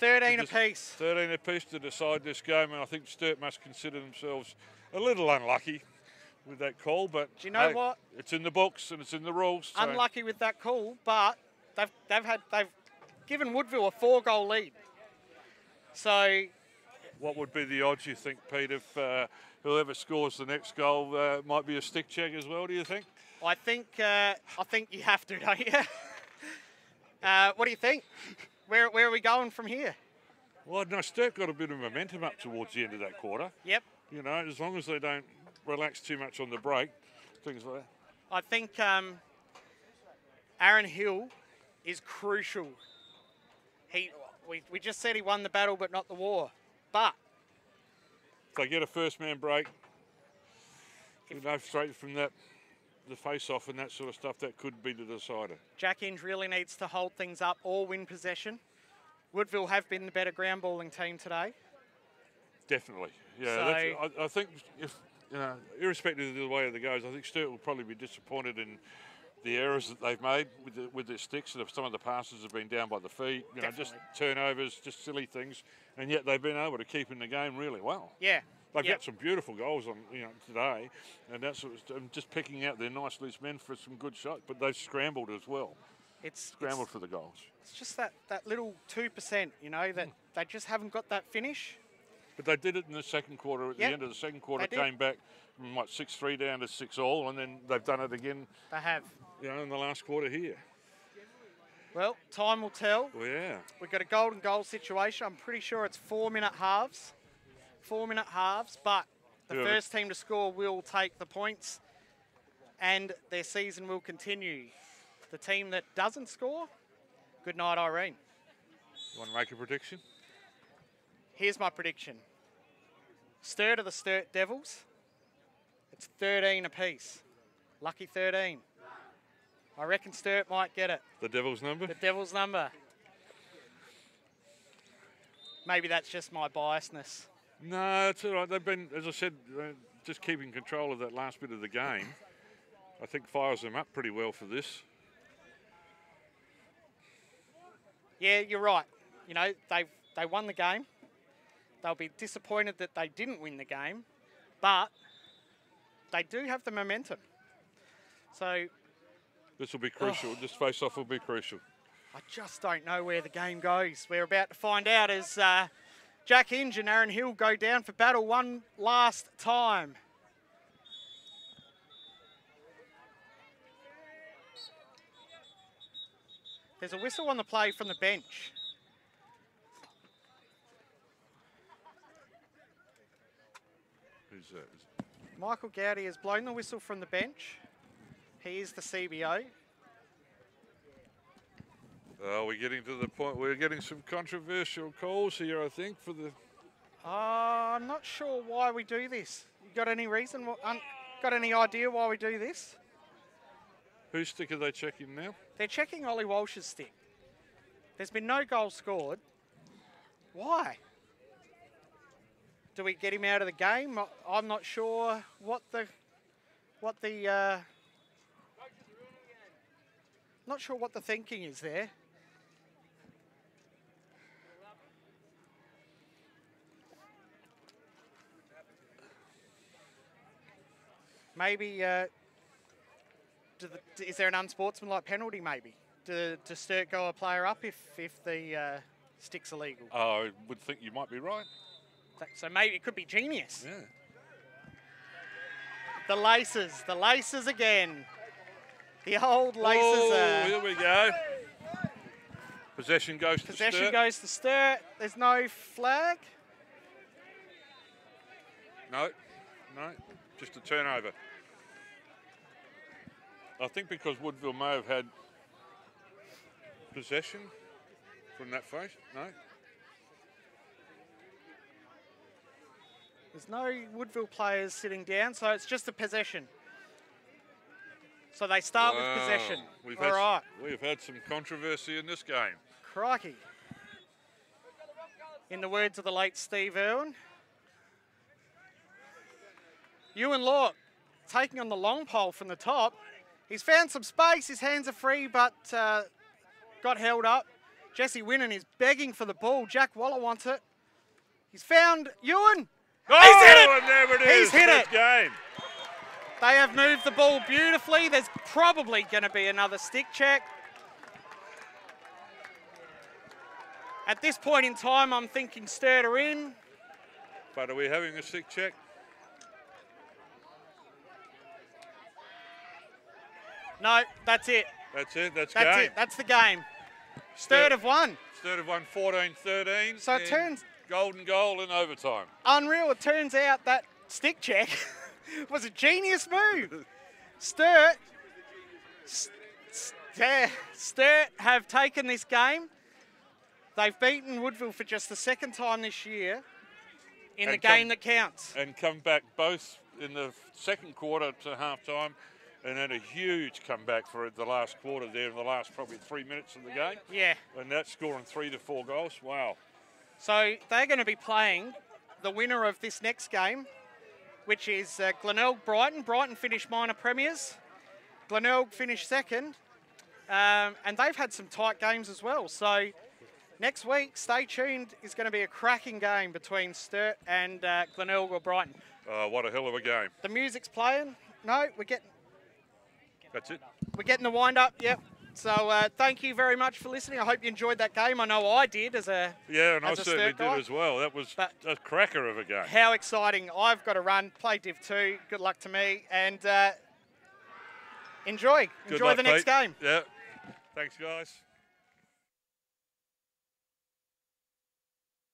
13 apiece.
13 apiece to decide this game, and I think Sturt must consider themselves a little unlucky with that call. But
do you know what?
It's in the books and it's in the rules. So.
Unlucky with that call, but they've given Woodville a 4-goal lead. So,
what would be the odds, you think, Pete, if whoever scores the next goal might be a stick check as well? Do you think?
I think you have to, don't you? What do you think? Where are we going from here?
Well, no, Sturt got a bit of momentum up towards the end of that quarter.
Yep.
You know, as long as they don't relax too much on the break, things like that.
I think Aaron Hill is crucial. We just said he won the battle but not the war. But
if they get a first man break, you know, straight from that, the face-off and that sort of stuff, that could be the decider.
Jack Inge really needs to hold things up or win possession. Woodville have been the better ground balling team today.
Definitely, yeah. So I think if, you know, irrespective of the way it goes, I think Sturt will probably be disappointed in the errors that they've made with their sticks, and some of the passes have been down by the feet, you know, just turnovers, just silly things, and yet they've been able to keep in the game really well.
Yeah.
They've got some beautiful goals on, you know, today, and that's just picking out their nice loose men for some good shots, but they've scrambled as well. It's scrambled for the goals.
It's just that little 2%, you know, that they just haven't got that finish.
But they did it in the second quarter. At the end of the second quarter, came back from 6-3 down to 6-all, and then they've done it again.
They have.
You know, in the last quarter here.
Well, time will tell.
Well, yeah.
We've got a golden goal situation. I'm pretty sure it's 4-minute halves. 4-minute halves, but the first team to score will take the points and their season will continue. The team that doesn't score, good night, Irene.
You want to make a prediction?
Here's my prediction. Sturt are the Sturt Devils. It's 13 apiece. Lucky 13. I reckon Sturt might get it.
The Devil's number?
The Devil's number. Maybe that's just my biasness.
No, it's all right. They've been, as I said, just keeping control of that last bit of the game. I think fires them up pretty well for this.
Yeah, you're right. You know, they won the game. They'll be disappointed that they didn't win the game, but they do have the momentum. So
this will be crucial. This face-off will be crucial.
I just don't know where the game goes. We're about to find out as Jack Inge and Aaron Hill go down for battle one last time. There's a whistle on the play from the bench.
Who's that?
Michael Gowdy has blown the whistle from the bench. He is the CBO.
We're getting to the point. We're getting some controversial calls here, I think, for the...
I'm not sure why we do this. You got any reason? Got any idea why we do this?
Whose stick are they checking now?
They're checking Ollie Walsh's stick. There's been no goal scored. Why? Do we get him out of the game? I'm not sure what the not sure what the thinking is there. Maybe is there an unsportsmanlike penalty? Maybe to Sturt go a player up if the stick's illegal.
I would think you might be right.
So maybe it could be genius.
Yeah.
The laces again. The old laces.
Oh, here we go. Possession goes to
Possession
Sturt.
goes to Sturt. There's no flag.
No, just a turnover. I think because Woodville may have had possession from that face. No.
There's no Woodville players sitting down, so it's just a possession. So they start with possession. All right.
We've had some controversy in this game.
Crikey. In the words of the late Steve Irwin. Ewan Law taking on the long pole from the top. He's found some space. His hands are free, but got held up. Jesse Winnan is begging for the ball. Jack Waller wants it. He's found Ewan.
Oh,
he's hit it!
And there it is.
He's hit it.
Game.
They have moved the ball beautifully. There's probably going to be another stick check. At this point in time, I'm thinking Sturt are in.
But are we having a stick check?
No, that's it.
That's it. That's
That's
game.
it. That's the game. Sturt have won.
Sturt have won 14-13.
So it turns
golden goal in overtime.
unreal. It turns out that stick check was a genius move. Sturt have taken this game. They've beaten Woodville for just the second time this year in the game that counts.
And come back both in the second quarter to half-time and had a huge comeback for the last quarter there in the last probably 3 minutes of the game.
Yeah.
And that's scoring 3 to 4 goals. Wow.
So they're going to be playing the winner of this next game, which is Glenelg-Brighton. Brighton finished minor premiers. Glenelg finished second. And they've had some tight games as well. So next week, stay tuned, is going to be a cracking game between Sturt and Glenelg or Brighton.
What a hell of a game.
The music's playing. No,
That's it.
we're getting the wind up. Yep. So thank you very much for listening. I hope you enjoyed that game. I know I did as a
Yeah, and I
as a
certainly
Sturt guy.
did as well. That was a cracker of a game.
How exciting. I've got to run, play Div 2. Good luck to me. And enjoy
Good
the
luck,
next
Pete.
game.
Yeah. Thanks, guys.